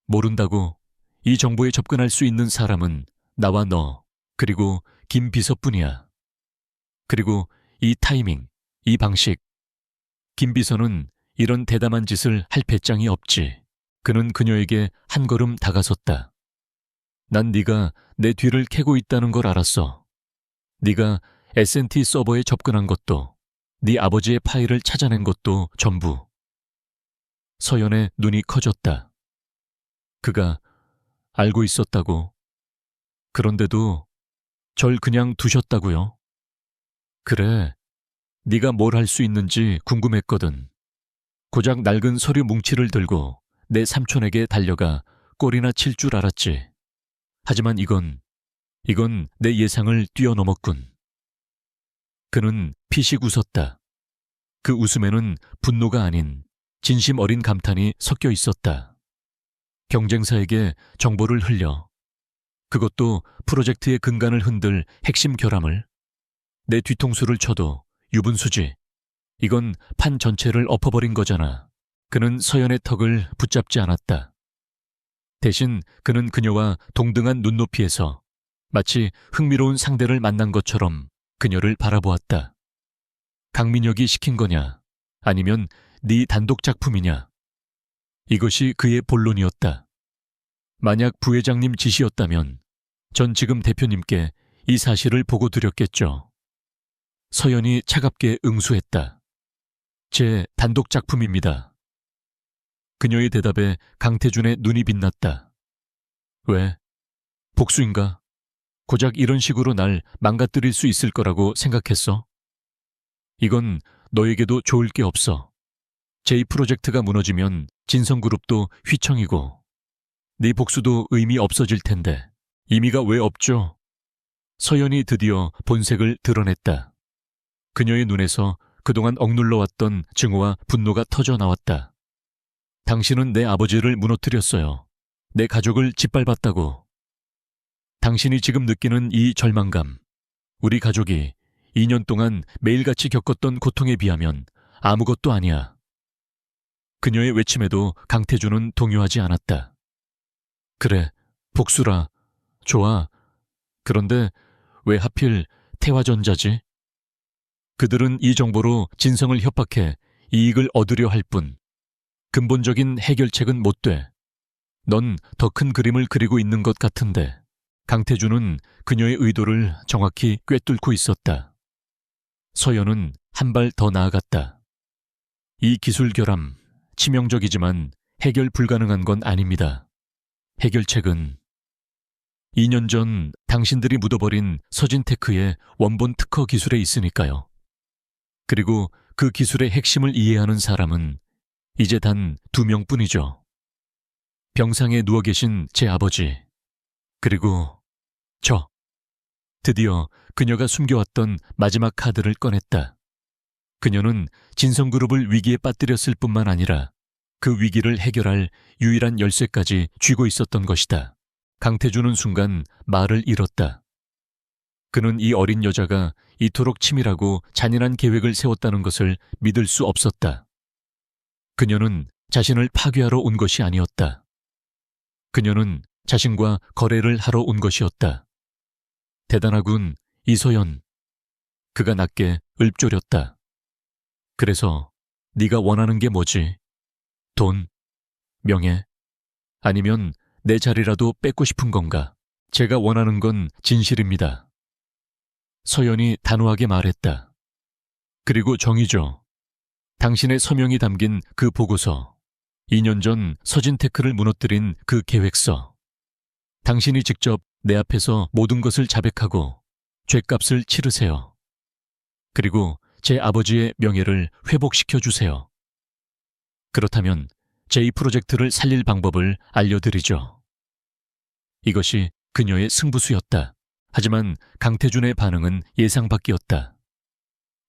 모른다고. 이 정보에 접근할 수 있는 사람은 나와 너, 그리고 김 비서뿐이야. 그리고 이 타이밍, 이 방식. 김 비서는 이런 대담한 짓을 할 배짱이 없지. 그는 그녀에게 한 걸음 다가섰다. 난 네가 내 뒤를 캐고 있다는 걸 알았어. 네가 S&T 서버에 접근한 것도, 네 아버지의 파일을 찾아낸 것도 전부. 서연의 눈이 커졌다. 그가 알고 있었다고. 그런데도 절 그냥 두셨다고요? 그래, 네가 뭘 할 수 있는지 궁금했거든. 고작 낡은 서류 뭉치를 들고 내 삼촌에게 달려가 꼴이나 칠 줄 알았지. 하지만 이건 내 예상을 뛰어넘었군. 그는 피식 웃었다. 그 웃음에는 분노가 아닌 진심 어린 감탄이 섞여 있었다. 경쟁사에게 정보를 흘려, 그것도 프로젝트의 근간을 흔들 핵심 결함을, 내 뒤통수를 쳐도 유분수지. 이건 판 전체를 엎어버린 거잖아. 그는 서연의 턱을 붙잡지 않았다. 대신 그는 그녀와 동등한 눈높이에서 마치 흥미로운 상대를 만난 것처럼 그녀를 바라보았다. 강민혁이 시킨 거냐? 아니면 네 단독 작품이냐? 이것이 그의 본론이었다. 만약 부회장님 지시였다면 전 지금 대표님께 이 사실을 보고 드렸겠죠. 서연이 차갑게 응수했다. 제 단독 작품입니다. 그녀의 대답에 강태준의 눈이 빛났다. 왜? 복수인가? 고작 이런 식으로 날 망가뜨릴 수 있을 거라고 생각했어? 이건 너에게도 좋을 게 없어. 제2 프로젝트가 무너지면 진성그룹도 휘청이고 네 복수도 의미 없어질 텐데 의미가 왜 없죠? 서연이 드디어 본색을 드러냈다. 그녀의 눈에서 그동안 억눌러왔던 증오와 분노가 터져 나왔다. 당신은 내 아버지를 무너뜨렸어요. 내 가족을 짓밟았다고. 당신이 지금 느끼는 이 절망감, 우리 가족이 2년 동안 매일같이 겪었던 고통에 비하면 아무것도 아니야. 그녀의 외침에도 강태준은 동요하지 않았다. 그래, 복수라. 좋아. 그런데 왜 하필 태화전자지? 그들은 이 정보로 진성을 협박해 이익을 얻으려 할 뿐 근본적인 해결책은 못 돼. 넌 더 큰 그림을 그리고 있는 것 같은데. 강태준은 그녀의 의도를 정확히 꿰뚫고 있었다. 서연은 한 발 더 나아갔다. 이 기술 결함, 치명적이지만 해결 불가능한 건 아닙니다. 해결책은 2년 전 당신들이 묻어버린 서진테크의 원본 특허 기술에 있으니까요. 그리고 그 기술의 핵심을 이해하는 사람은 이제 단 2명뿐이죠. 병상에 누워 계신 제 아버지, 그리고 저. 드디어 그녀가 숨겨왔던 마지막 카드를 꺼냈다. 그녀는 진성그룹을 위기에 빠뜨렸을 뿐만 아니라 그 위기를 해결할 유일한 열쇠까지 쥐고 있었던 것이다. 강태준은 순간 말을 잃었다. 그는 이 어린 여자가 이토록 치밀하고 잔인한 계획을 세웠다는 것을 믿을 수 없었다. 그녀는 자신을 파괴하러 온 것이 아니었다. 그녀는 자신과 거래를 하러 온 것이었다. 대단하군, 이서연. 그가 낮게 읊조렸다. 그래서 네가 원하는 게 뭐지? 돈? 명예? 아니면 내 자리라도 뺏고 싶은 건가? 제가 원하는 건 진실입니다. 서연이 단호하게 말했다. 그리고 정의죠. 당신의 서명이 담긴 그 보고서, 2년 전 서진테크를 무너뜨린 그 계획서. 당신이 직접 내 앞에서 모든 것을 자백하고 죗값을 치르세요. 그리고 제 아버지의 명예를 회복시켜 주세요. 그렇다면 제2 프로젝트를 살릴 방법을 알려드리죠. 이것이 그녀의 승부수였다. 하지만 강태준의 반응은 예상 밖이었다.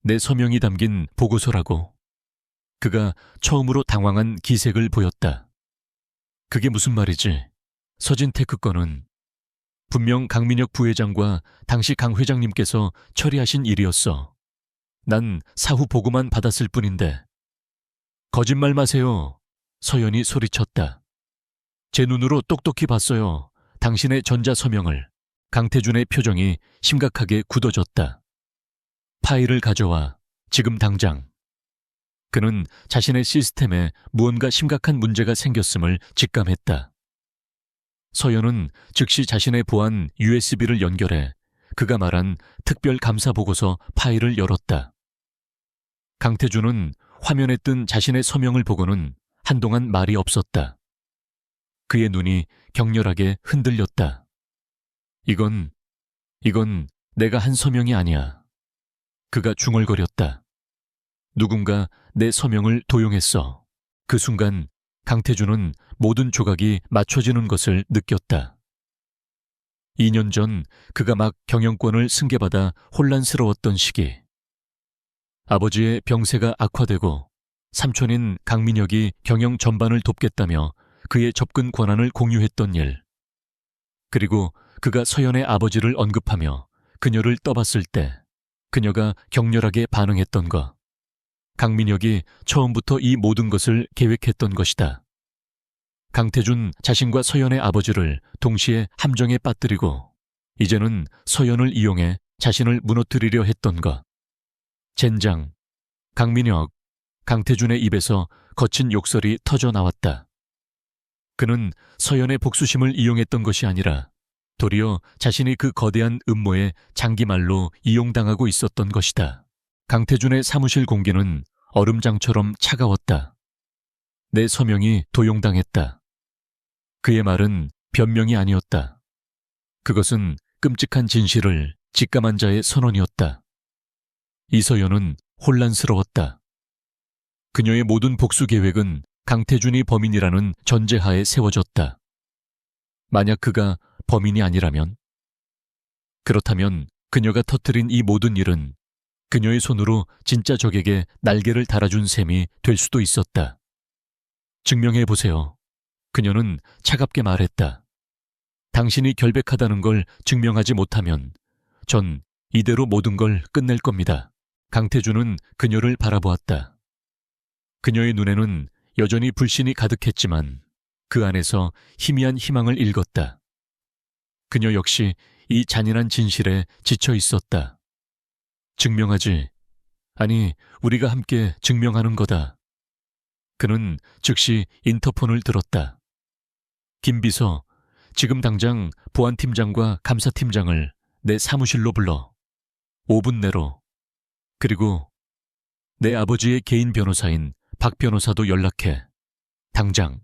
내 서명이 담긴 보고서라고. 그가 처음으로 당황한 기색을 보였다. 그게 무슨 말이지? 서진테크 건은 분명 강민혁 부회장과 당시 강 회장님께서 처리하신 일이었어. 난 사후 보고만 받았을 뿐인데. 거짓말 마세요. 서연이 소리쳤다. 제 눈으로 똑똑히 봤어요. 당신의 전자서명을. 강태준의 표정이 심각하게 굳어졌다. 파일을 가져와. 지금 당장. 그는 자신의 시스템에 무언가 심각한 문제가 생겼음을 직감했다. 서연은 즉시 자신의 보안 USB를 연결해 그가 말한 특별감사보고서 파일을 열었다. 강태준은 화면에 뜬 자신의 서명을 보고는 한동안 말이 없었다. 그의 눈이 격렬하게 흔들렸다. 이건 내가 한 서명이 아니야. 그가 중얼거렸다. 누군가 내 서명을 도용했어. 그 순간 강태준은 모든 조각이 맞춰지는 것을 느꼈다. 2년 전 그가 막 경영권을 승계받아 혼란스러웠던 시기. 아버지의 병세가 악화되고 삼촌인 강민혁이 경영 전반을 돕겠다며 그의 접근 권한을 공유했던 일. 그리고 그가 서연의 아버지를 언급하며 그녀를 떠봤을 때 그녀가 격렬하게 반응했던 것. 강민혁이 처음부터 이 모든 것을 계획했던 것이다. 강태준 자신과 서연의 아버지를 동시에 함정에 빠뜨리고 이제는 서연을 이용해 자신을 무너뜨리려 했던 것. 젠장. 강민혁. 강태준의 입에서 거친 욕설이 터져 나왔다. 그는 서연의 복수심을 이용했던 것이 아니라 도리어 자신이 그 거대한 음모에 장기말로 이용당하고 있었던 것이다. 강태준의 사무실 공기는 얼음장처럼 차가웠다. 내 서명이 도용당했다. 그의 말은 변명이 아니었다. 그것은 끔찍한 진실을 직감한 자의 선언이었다. 이서연은 혼란스러웠다. 그녀의 모든 복수 계획은 강태준이 범인이라는 전제하에 세워졌다. 만약 그가 범인이 아니라면? 그렇다면 그녀가 터뜨린 이 모든 일은 그녀의 손으로 진짜 적에게 날개를 달아준 셈이 될 수도 있었다. 증명해보세요. 그녀는 차갑게 말했다. 당신이 결백하다는 걸 증명하지 못하면 전 이대로 모든 걸 끝낼 겁니다. 강태준은 그녀를 바라보았다. 그녀의 눈에는 여전히 불신이 가득했지만 그 안에서 희미한 희망을 읽었다. 그녀 역시 이 잔인한 진실에 지쳐 있었다. 증명하지. 아니, 우리가 함께 증명하는 거다. 그는 즉시 인터폰을 들었다. 김 비서, 지금 당장 보안팀장과 감사팀장을 내 사무실로 불러. 5분 내로. 그리고 내 아버지의 개인 변호사인 박 변호사도 연락해. 당장.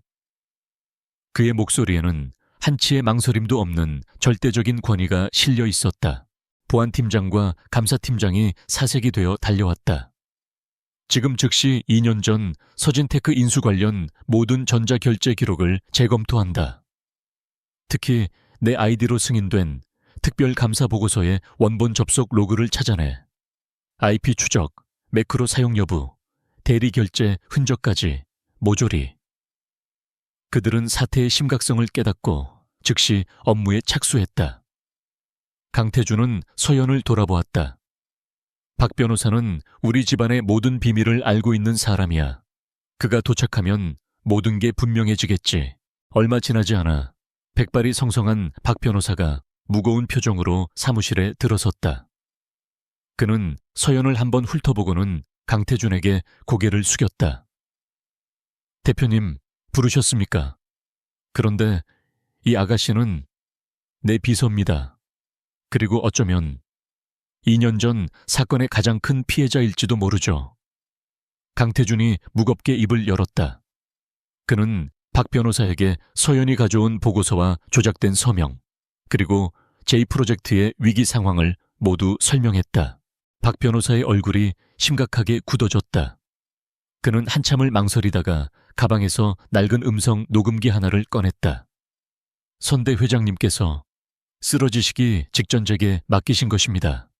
그의 목소리에는 한치의 망설임도 없는 절대적인 권위가 실려 있었다. 보안팀장과 감사팀장이 사색이 되어 달려왔다. 지금 즉시 2년 전 서진테크 인수 관련 모든 전자결제 기록을 재검토한다. 특히 내 아이디로 승인된 특별감사보고서의 원본 접속 로그를 찾아내. IP 추적, 매크로 사용 여부, 대리결제 흔적까지 모조리. 그들은 사태의 심각성을 깨닫고 즉시 업무에 착수했다. 강태준은 서연을 돌아보았다. 박 변호사는 우리 집안의 모든 비밀을 알고 있는 사람이야. 그가 도착하면 모든 게 분명해지겠지. 얼마 지나지 않아 백발이 성성한 박 변호사가 무거운 표정으로 사무실에 들어섰다. 그는 서연을 한번 훑어보고는 강태준에게 고개를 숙였다. 대표님, 부르셨습니까? 그런데 이 아가씨는 내 비서입니다. 그리고 어쩌면 2년 전 사건의 가장 큰 피해자일지도 모르죠. 강태준이 무겁게 입을 열었다. 그는 박 변호사에게 서연이 가져온 보고서와 조작된 서명, 그리고 J-프로젝트의 위기 상황을 모두 설명했다. 박 변호사의 얼굴이 심각하게 굳어졌다. 그는 한참을 망설이다가 가방에서 낡은 음성 녹음기 하나를 꺼냈다. 선대 회장님께서 쓰러지시기 직전 제게 맡기신 것입니다.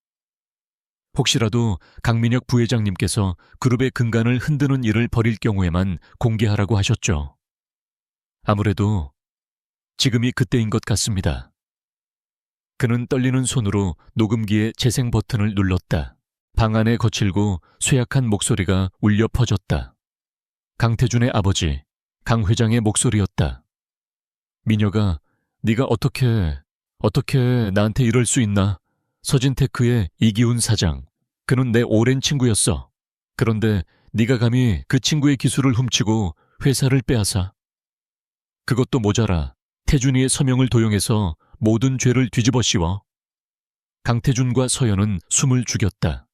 혹시라도 강민혁 부회장님께서 그룹의 근간을 흔드는 일을 벌일 경우에만 공개하라고 하셨죠. 아무래도 지금이 그때인 것 같습니다. 그는 떨리는 손으로 녹음기의 재생 버튼을 눌렀다. 방 안에 거칠고 쇠약한 목소리가 울려 퍼졌다. 강태준의 아버지, 강 회장의 목소리였다. 미녀가 네가 어떻게 나한테 이럴 수 있나? 서진테크의 이기훈 사장. 그는 내 오랜 친구였어. 그런데 네가 감히 그 친구의 기술을 훔치고 회사를 빼앗아. 그것도 모자라 태준이의 서명을 도용해서 모든 죄를 뒤집어 씌워. 강태준과 서연은 숨을 죽였다.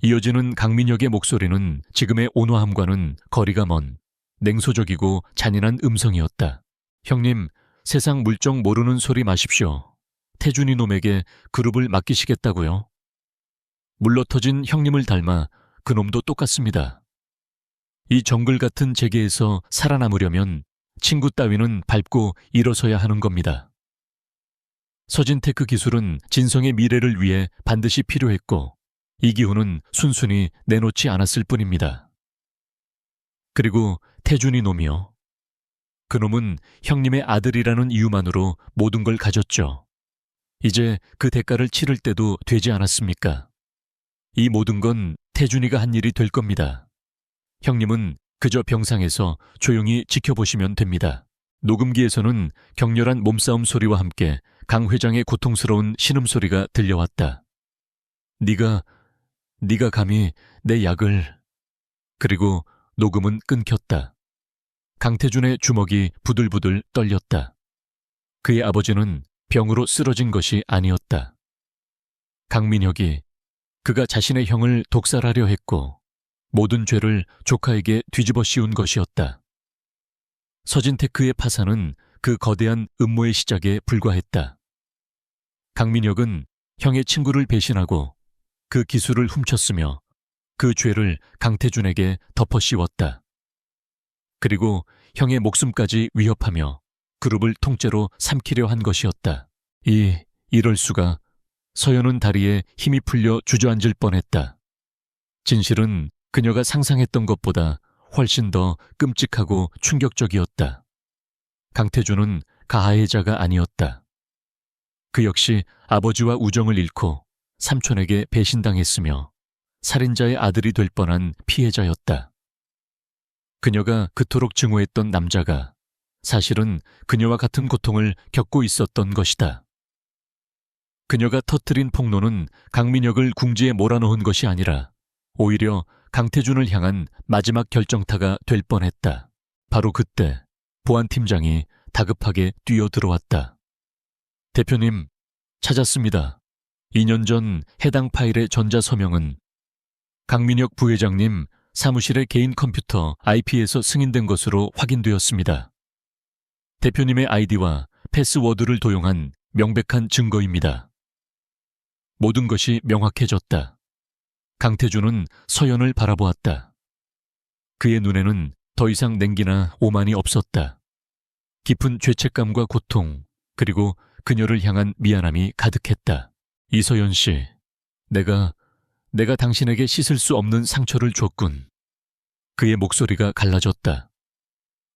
이어지는 강민혁의 목소리는 지금의 온화함과는 거리가 먼 냉소적이고 잔인한 음성이었다. 형님, 세상 물정 모르는 소리 마십시오. 태준이 놈에게 그룹을 맡기시겠다고요? 물러터진 형님을 닮아 그놈도 똑같습니다. 이 정글 같은 재계에서 살아남으려면 친구 따위는 밟고 일어서야 하는 겁니다. 서진테크 기술은 진성의 미래를 위해 반드시 필요했고 이기훈은 순순히 내놓지 않았을 뿐입니다. 그리고 태준이 놈이요. 그놈은 형님의 아들이라는 이유만으로 모든 걸 가졌죠. 이제 그 대가를 치를 때도 되지 않았습니까? 이 모든 건 태준이가 한 일이 될 겁니다. 형님은 그저 병상에서 조용히 지켜보시면 됩니다. 녹음기에서는 격렬한 몸싸움 소리와 함께 강 회장의 고통스러운 신음소리가 들려왔다. 네가 감히 내 약을... 그리고 녹음은 끊겼다. 강태준의 주먹이 부들부들 떨렸다. 그의 아버지는 병으로 쓰러진 것이 아니었다. 강민혁이 그가 자신의 형을 독살하려 했고 모든 죄를 조카에게 뒤집어 씌운 것이었다. 서진테크의 파산은 그 거대한 음모의 시작에 불과했다. 강민혁은 형의 친구를 배신하고 그 기술을 훔쳤으며 그 죄를 강태준에게 덮어 씌웠다. 그리고 형의 목숨까지 위협하며 그룹을 통째로 삼키려 한 것이었다. 이럴 수가. 서연은 다리에 힘이 풀려 주저앉을 뻔했다. 진실은 그녀가 상상했던 것보다 훨씬 더 끔찍하고 충격적이었다. 강태준은 가해자가 아니었다. 그 역시 아버지와 우정을 잃고 삼촌에게 배신당했으며 살인자의 아들이 될 뻔한 피해자였다. 그녀가 그토록 증오했던 남자가 사실은 그녀와 같은 고통을 겪고 있었던 것이다. 그녀가 터뜨린 폭로는 강민혁을 궁지에 몰아넣은 것이 아니라 오히려 강태준을 향한 마지막 결정타가 될 뻔했다. 바로 그때 보안팀장이 다급하게 뛰어들어왔다. 대표님, 찾았습니다. 2년 전 해당 파일의 전자서명은 강민혁 부회장님 사무실의 개인 컴퓨터 IP에서 승인된 것으로 확인되었습니다. 대표님의 아이디와 패스워드를 도용한 명백한 증거입니다. 모든 것이 명확해졌다. 강태준은 서연을 바라보았다. 그의 눈에는 더 이상 냉기나 오만이 없었다. 깊은 죄책감과 고통, 그리고 그녀를 향한 미안함이 가득했다. 이서연 씨, 내가 당신에게 씻을 수 없는 상처를 줬군. 그의 목소리가 갈라졌다.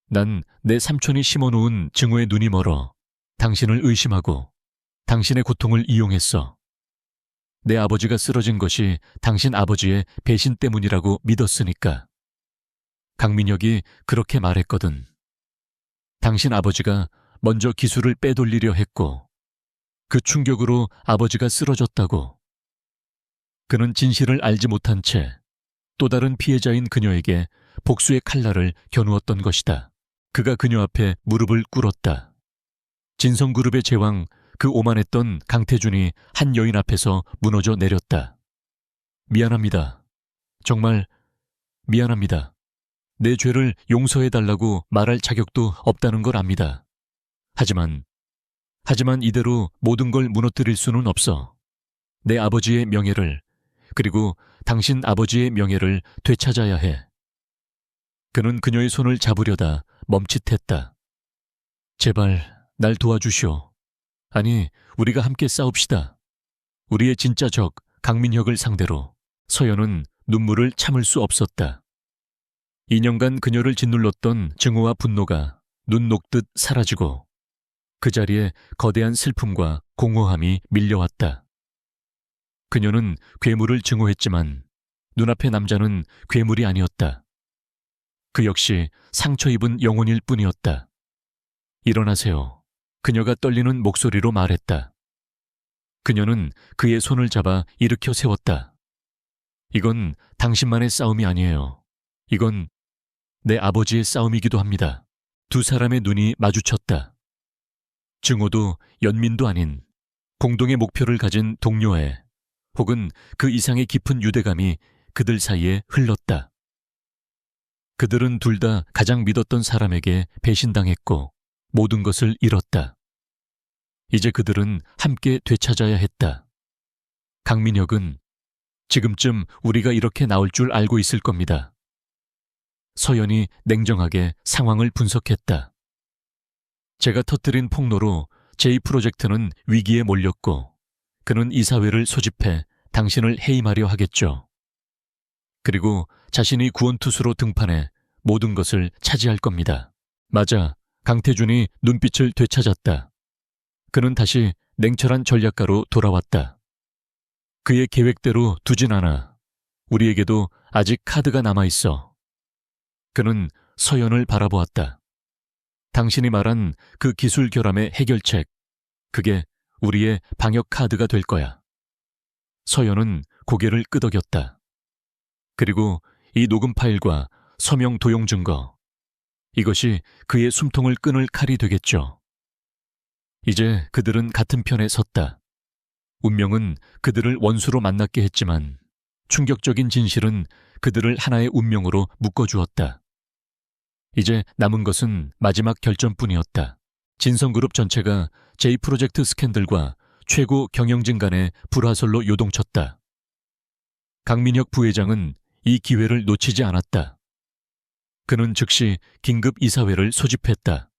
난 내 삼촌이 심어놓은 증오의 눈이 멀어 당신을 의심하고 당신의 고통을 이용했어. 내 아버지가 쓰러진 것이 당신 아버지의 배신 때문이라고 믿었으니까. 강민혁이 그렇게 말했거든. 당신 아버지가 먼저 기술을 빼돌리려 했고 그 충격으로 아버지가 쓰러졌다고. 그는 진실을 알지 못한 채 또 다른 피해자인 그녀에게 복수의 칼날을 겨누었던 것이다. 그가 그녀 앞에 무릎을 꿇었다. 진성그룹의 제왕, 그 오만했던 강태준이 한 여인 앞에서 무너져 내렸다. 미안합니다. 정말 미안합니다. 내 죄를 용서해달라고 말할 자격도 없다는 걸 압니다. 하지만 이대로 모든 걸 무너뜨릴 수는 없어. 내 아버지의 명예를, 그리고 당신 아버지의 명예를 되찾아야 해. 그는 그녀의 손을 잡으려다 멈칫했다. 제발 날 도와주시오. 아니, 우리가 함께 싸웁시다. 우리의 진짜 적 강민혁을 상대로. 서연은 눈물을 참을 수 없었다. 2년간 그녀를 짓눌렀던 증오와 분노가 눈 녹듯 사라지고 그 자리에 거대한 슬픔과 공허함이 밀려왔다. 그녀는 괴물을 증오했지만 눈앞의 남자는 괴물이 아니었다. 그 역시 상처 입은 영혼일 뿐이었다. 일어나세요. 그녀가 떨리는 목소리로 말했다. 그녀는 그의 손을 잡아 일으켜 세웠다. 이건 당신만의 싸움이 아니에요. 이건 내 아버지의 싸움이기도 합니다. 두 사람의 눈이 마주쳤다. 증오도 연민도 아닌 공동의 목표를 가진 동료애 혹은 그 이상의 깊은 유대감이 그들 사이에 흘렀다. 그들은 둘 다 가장 믿었던 사람에게 배신당했고 모든 것을 잃었다. 이제 그들은 함께 되찾아야 했다. 강민혁은 지금쯤 우리가 이렇게 나올 줄 알고 있을 겁니다. 서연이 냉정하게 상황을 분석했다. 제가 터뜨린 폭로로 제2프로젝트는 위기에 몰렸고 그는 이사회를 소집해 당신을 해임하려 하겠죠. 그리고 자신이 구원투수로 등판해 모든 것을 차지할 겁니다. 맞아. 강태준이 눈빛을 되찾았다. 그는 다시 냉철한 전략가로 돌아왔다. 그의 계획대로 두진 않아. 우리에게도 아직 카드가 남아있어. 그는 서연을 바라보았다. 당신이 말한 그 기술 결함의 해결책, 그게 우리의 방역 카드가 될 거야. 서연은 고개를 끄덕였다. 그리고 이 녹음 파일과 서명 도용 증거, 이것이 그의 숨통을 끊을 칼이 되겠죠. 이제 그들은 같은 편에 섰다. 운명은 그들을 원수로 만났게 했지만 충격적인 진실은 그들을 하나의 운명으로 묶어주었다. 이제 남은 것은 마지막 결전뿐이었다. 진성그룹 전체가 제2프로젝트 스캔들과 최고 경영진 간의 불화설로 요동쳤다. 강민혁 부회장은 이 기회를 놓치지 않았다. 그는 즉시 긴급 이사회를 소집했다.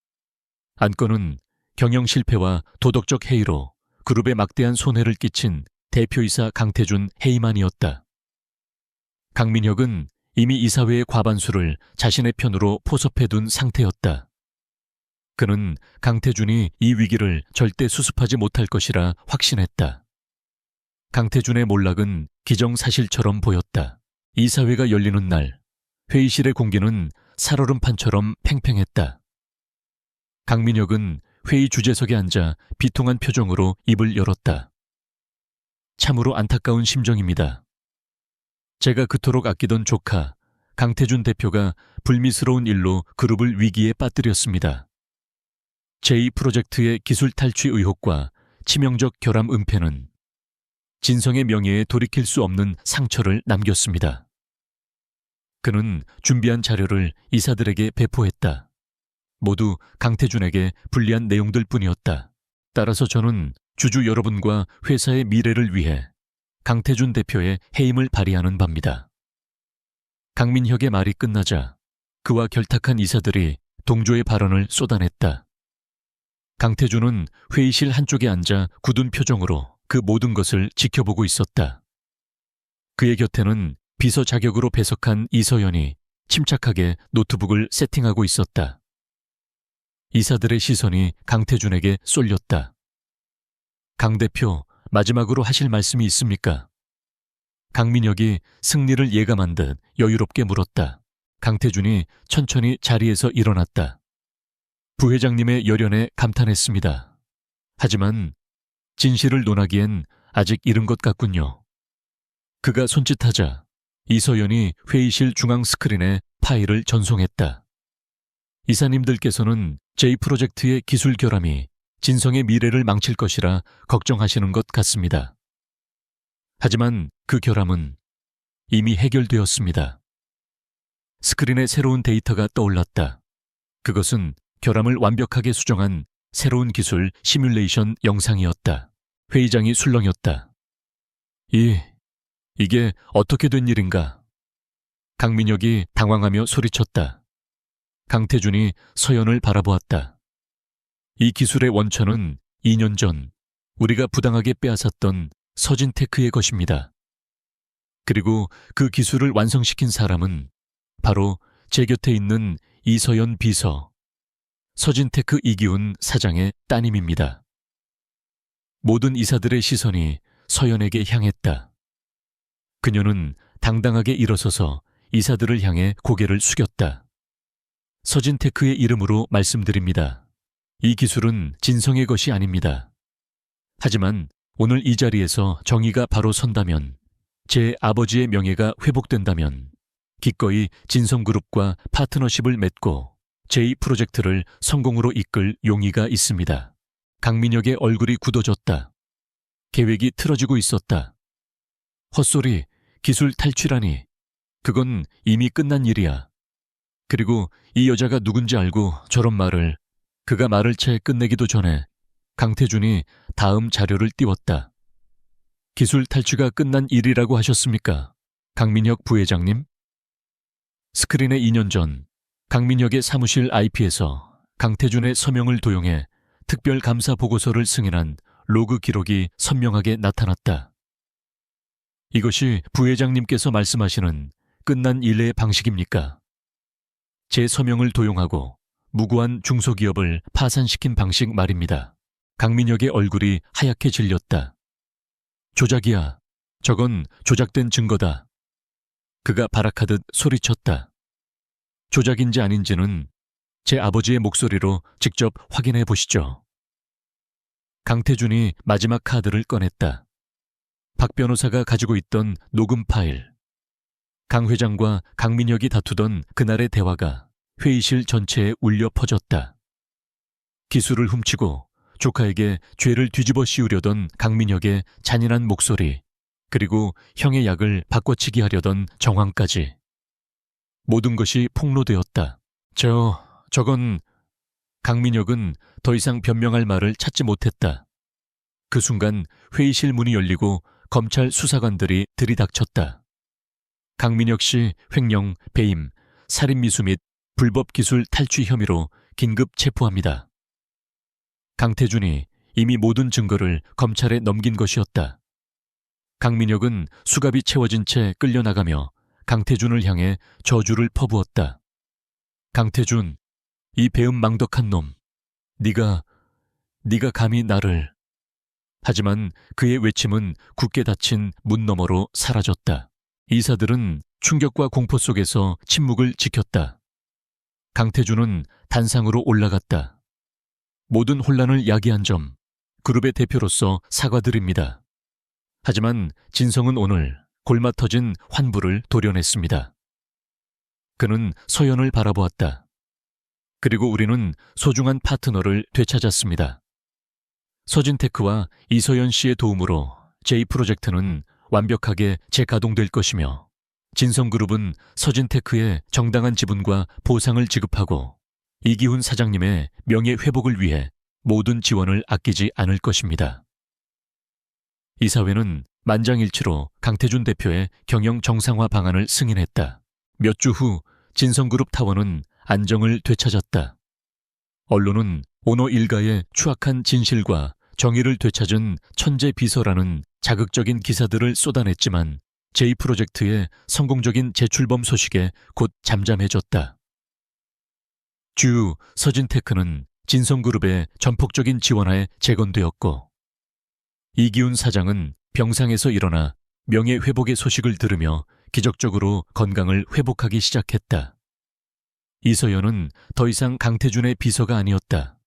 안건은 경영 실패와 도덕적 해이로 그룹에 막대한 손해를 끼친 대표이사 강태준 해임안이었다. 강민혁은 이미 이사회의 과반수를 자신의 편으로 포섭해둔 상태였다. 그는 강태준이 이 위기를 절대 수습하지 못할 것이라 확신했다. 강태준의 몰락은 기정사실처럼 보였다. 이사회가 열리는 날, 회의실의 공기는 살얼음판처럼 팽팽했다. 강민혁은 회의 주재석에 앉아 비통한 표정으로 입을 열었다. 참으로 안타까운 심정입니다. 제가 그토록 아끼던 조카 강태준 대표가 불미스러운 일로 그룹을 위기에 빠뜨렸습니다. 제2프로젝트의 기술 탈취 의혹과 치명적 결함 은폐는 진성의 명예에 돌이킬 수 없는 상처를 남겼습니다. 그는 준비한 자료를 이사들에게 배포했다. 모두 강태준에게 불리한 내용들 뿐이었다. 따라서 저는 주주 여러분과 회사의 미래를 위해 강태준 대표의 해임을 발의하는 바입니다. 강민혁의 말이 끝나자 그와 결탁한 이사들이 동조의 발언을 쏟아냈다. 강태준은 회의실 한쪽에 앉아 굳은 표정으로 그 모든 것을 지켜보고 있었다. 그의 곁에는 비서 자격으로 배석한 이서연이 침착하게 노트북을 세팅하고 있었다. 이사들의 시선이 강태준에게 쏠렸다. 강 대표, 마지막으로 하실 말씀이 있습니까? 강민혁이 승리를 예감한 듯 여유롭게 물었다. 강태준이 천천히 자리에서 일어났다. 부회장님의 열연에 감탄했습니다. 하지만 진실을 논하기엔 아직 이른 것 같군요. 그가 손짓하자 이서연이 회의실 중앙 스크린에 파일을 전송했다. 이사님들께서는 제2프로젝트의 기술 결함이 진성의 미래를 망칠 것이라 걱정하시는 것 같습니다. 하지만 그 결함은 이미 해결되었습니다. 스크린에 새로운 데이터가 떠올랐다. 그것은 결함을 완벽하게 수정한 새로운 기술 시뮬레이션 영상이었다. 회의장이 술렁였다. 이게 어떻게 된 일인가? 강민혁이 당황하며 소리쳤다. 강태준이 서연을 바라보았다. 이 기술의 원천은 2년 전 우리가 부당하게 빼앗았던 서진테크의 것입니다. 그리고 그 기술을 완성시킨 사람은 바로 제 곁에 있는 이서연 비서. 서진테크 이기훈 사장의 따님입니다. 모든 이사들의 시선이 서연에게 향했다. 그녀는 당당하게 일어서서 이사들을 향해 고개를 숙였다. 서진테크의 이름으로 말씀드립니다. 이 기술은 진성의 것이 아닙니다. 하지만 오늘 이 자리에서 정의가 바로 선다면, 제 아버지의 명예가 회복된다면 기꺼이 진성그룹과 파트너십을 맺고 제2 프로젝트를 성공으로 이끌 용의가 있습니다. 강민혁의 얼굴이 굳어졌다. 계획이 틀어지고 있었다. 헛소리, 기술 탈취라니. 그건 이미 끝난 일이야. 그리고 이 여자가 누군지 알고 저런 말을, 그가 말을 채 끝내기도 전에 강태준이 다음 자료를 띄웠다. 기술 탈취가 끝난 일이라고 하셨습니까? 강민혁 부회장님? 스크린에 2년 전 강민혁의 사무실 IP에서 강태준의 서명을 도용해 특별 감사 보고서를 승인한 로그 기록이 선명하게 나타났다. 이것이 부회장님께서 말씀하시는 끝난 일의 방식입니까? 제 서명을 도용하고 무고한 중소기업을 파산시킨 방식 말입니다. 강민혁의 얼굴이 하얗게 질렸다. 조작이야. 저건 조작된 증거다. 그가 발악하듯 소리쳤다. 조작인지 아닌지는 제 아버지의 목소리로 직접 확인해 보시죠. 강태준이 마지막 카드를 꺼냈다. 박 변호사가 가지고 있던 녹음 파일. 강 회장과 강민혁이 다투던 그날의 대화가 회의실 전체에 울려 퍼졌다. 기술을 훔치고 조카에게 죄를 뒤집어 씌우려던 강민혁의 잔인한 목소리, 그리고 형의 약을 바꿔치기 하려던 정황까지. 모든 것이 폭로되었다. 저건... 강민혁은 더 이상 변명할 말을 찾지 못했다. 그 순간 회의실 문이 열리고 검찰 수사관들이 들이닥쳤다. 강민혁 씨 횡령, 배임, 살인미수 및 불법 기술 탈취 혐의로 긴급 체포합니다. 강태준이 이미 모든 증거를 검찰에 넘긴 것이었다. 강민혁은 수갑이 채워진 채 끌려나가며 강태준을 향해 저주를 퍼부었다. 강태준, 이 배은망덕한 놈. 네가 감히 나를... 하지만 그의 외침은 굳게 닫힌 문 너머로 사라졌다. 이사들은 충격과 공포 속에서 침묵을 지켰다. 강태준은 단상으로 올라갔다. 모든 혼란을 야기한 점, 그룹의 대표로서 사과드립니다. 하지만 진성은 오늘 골마 터진 환부를 도려냈습니다. 그는 서연을 바라보았다. 그리고 우리는 소중한 파트너를 되찾았습니다. 서진테크와 이서연 씨의 도움으로 제2 프로젝트는 완벽하게 재가동될 것이며, 진성그룹은 서진테크에 정당한 지분과 보상을 지급하고 이기훈 사장님의 명예 회복을 위해 모든 지원을 아끼지 않을 것입니다. 이사회는 만장일치로 강태준 대표의 경영 정상화 방안을 승인했다. 몇 주 후 진성그룹 타워는 안정을 되찾았다. 언론은 오너 일가의 추악한 진실과 정의를 되찾은 천재 비서라는 자극적인 기사들을 쏟아냈지만 제2 프로젝트의 성공적인 재출범 소식에 곧 잠잠해졌다. 주 서진테크는 진성그룹의 전폭적인 지원하에 재건되었고, 이기훈 사장은 병상에서 일어나 명예회복의 소식을 들으며 기적적으로 건강을 회복하기 시작했다. 이서연은 더 이상 강태준의 비서가 아니었다.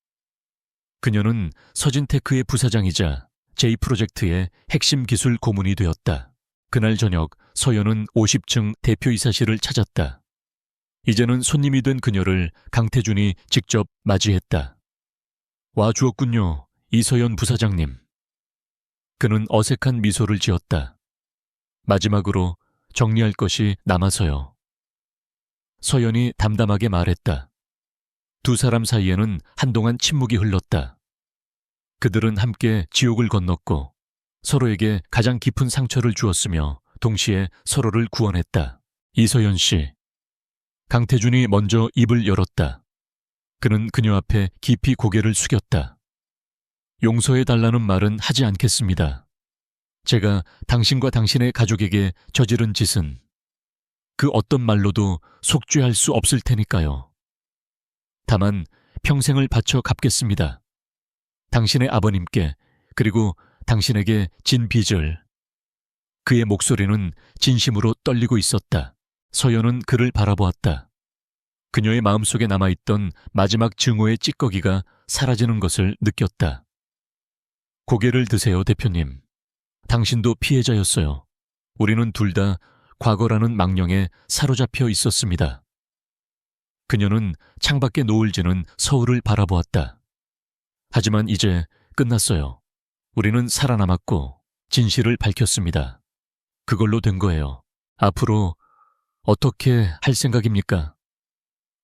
그녀는 서진테크의 부사장이자 제2 프로젝트의 핵심 기술 고문이 되었다. 그날 저녁 서연은 50층 대표이사실을 찾았다. 이제는 손님이 된 그녀를 강태준이 직접 맞이했다. 와 주었군요, 이서연 부사장님. 그는 어색한 미소를 지었다. 마지막으로 정리할 것이 남아서요. 서연이 담담하게 말했다. 두 사람 사이에는 한동안 침묵이 흘렀다. 그들은 함께 지옥을 건넜고 서로에게 가장 깊은 상처를 주었으며 동시에 서로를 구원했다. 이서연 씨. 강태준이 먼저 입을 열었다. 그는 그녀 앞에 깊이 고개를 숙였다. 용서해달라는 말은 하지 않겠습니다. 제가 당신과 당신의 가족에게 저지른 짓은 그 어떤 말로도 속죄할 수 없을 테니까요. 다만 평생을 바쳐 갚겠습니다. 당신의 아버님께 그리고 당신에게 진 빚을. 그의 목소리는 진심으로 떨리고 있었다. 서연은 그를 바라보았다. 그녀의 마음속에 남아있던 마지막 증오의 찌꺼기가 사라지는 것을 느꼈다. 고개를 드세요, 대표님. 당신도 피해자였어요. 우리는 둘 다 과거라는 망령에 사로잡혀 있었습니다. 그녀는 창밖에 노을 지는 서울을 바라보았다. 하지만 이제 끝났어요. 우리는 살아남았고 진실을 밝혔습니다. 그걸로 된 거예요. 앞으로 어떻게 할 생각입니까?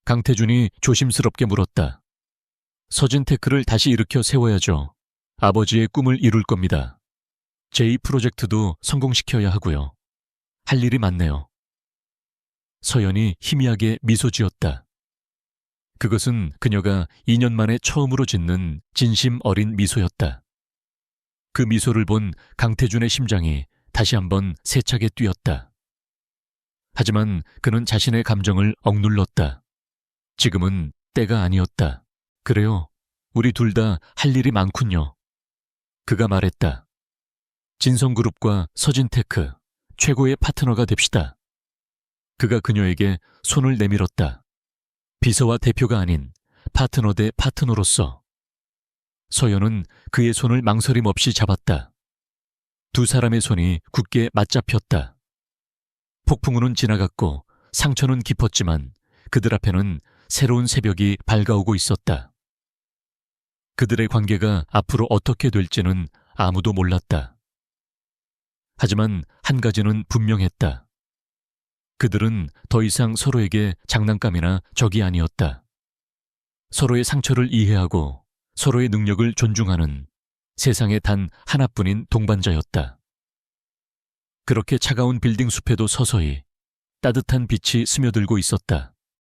강태준이 조심스럽게 물었다. 서진테크를 다시 일으켜 세워야죠. 아버지의 꿈을 이룰 겁니다. 제2 프로젝트도 성공시켜야 하고요. 할 일이 많네요. 서연이 희미하게 미소 지었다. 그것은 그녀가 2년 만에 처음으로 짓는 진심 어린 미소였다. 그 미소를 본 강태준의 심장이 다시 한번 세차게 뛰었다. 하지만 그는 자신의 감정을 억눌렀다. 지금은 때가 아니었다. 그래요. 우리 둘 다 할 일이 많군요. 그가 말했다. 진성그룹과 서진테크, 최고의 파트너가 됩시다. 그가 그녀에게 손을 내밀었다. 비서와 대표가 아닌 파트너 대 파트너로서. 서연은 그의 손을 망설임 없이 잡았다. 두 사람의 손이 굳게 맞잡혔다. 폭풍우는 지나갔고 상처는 깊었지만 그들 앞에는 새로운 새벽이 밝아오고 있었다. 그들의 관계가 앞으로 어떻게 될지는 아무도 몰랐다. 하지만 한 가지는 분명했다. 그들은 더 이상 서로에게 장난감이나 적이 아니었다. 서로의 상처를 이해하고 서로의 능력을 존중하는 세상에 단 하나뿐인 동반자였다. 그렇게 차가운 빌딩 숲에도 서서히 따뜻한 빛이 스며들고 있었다.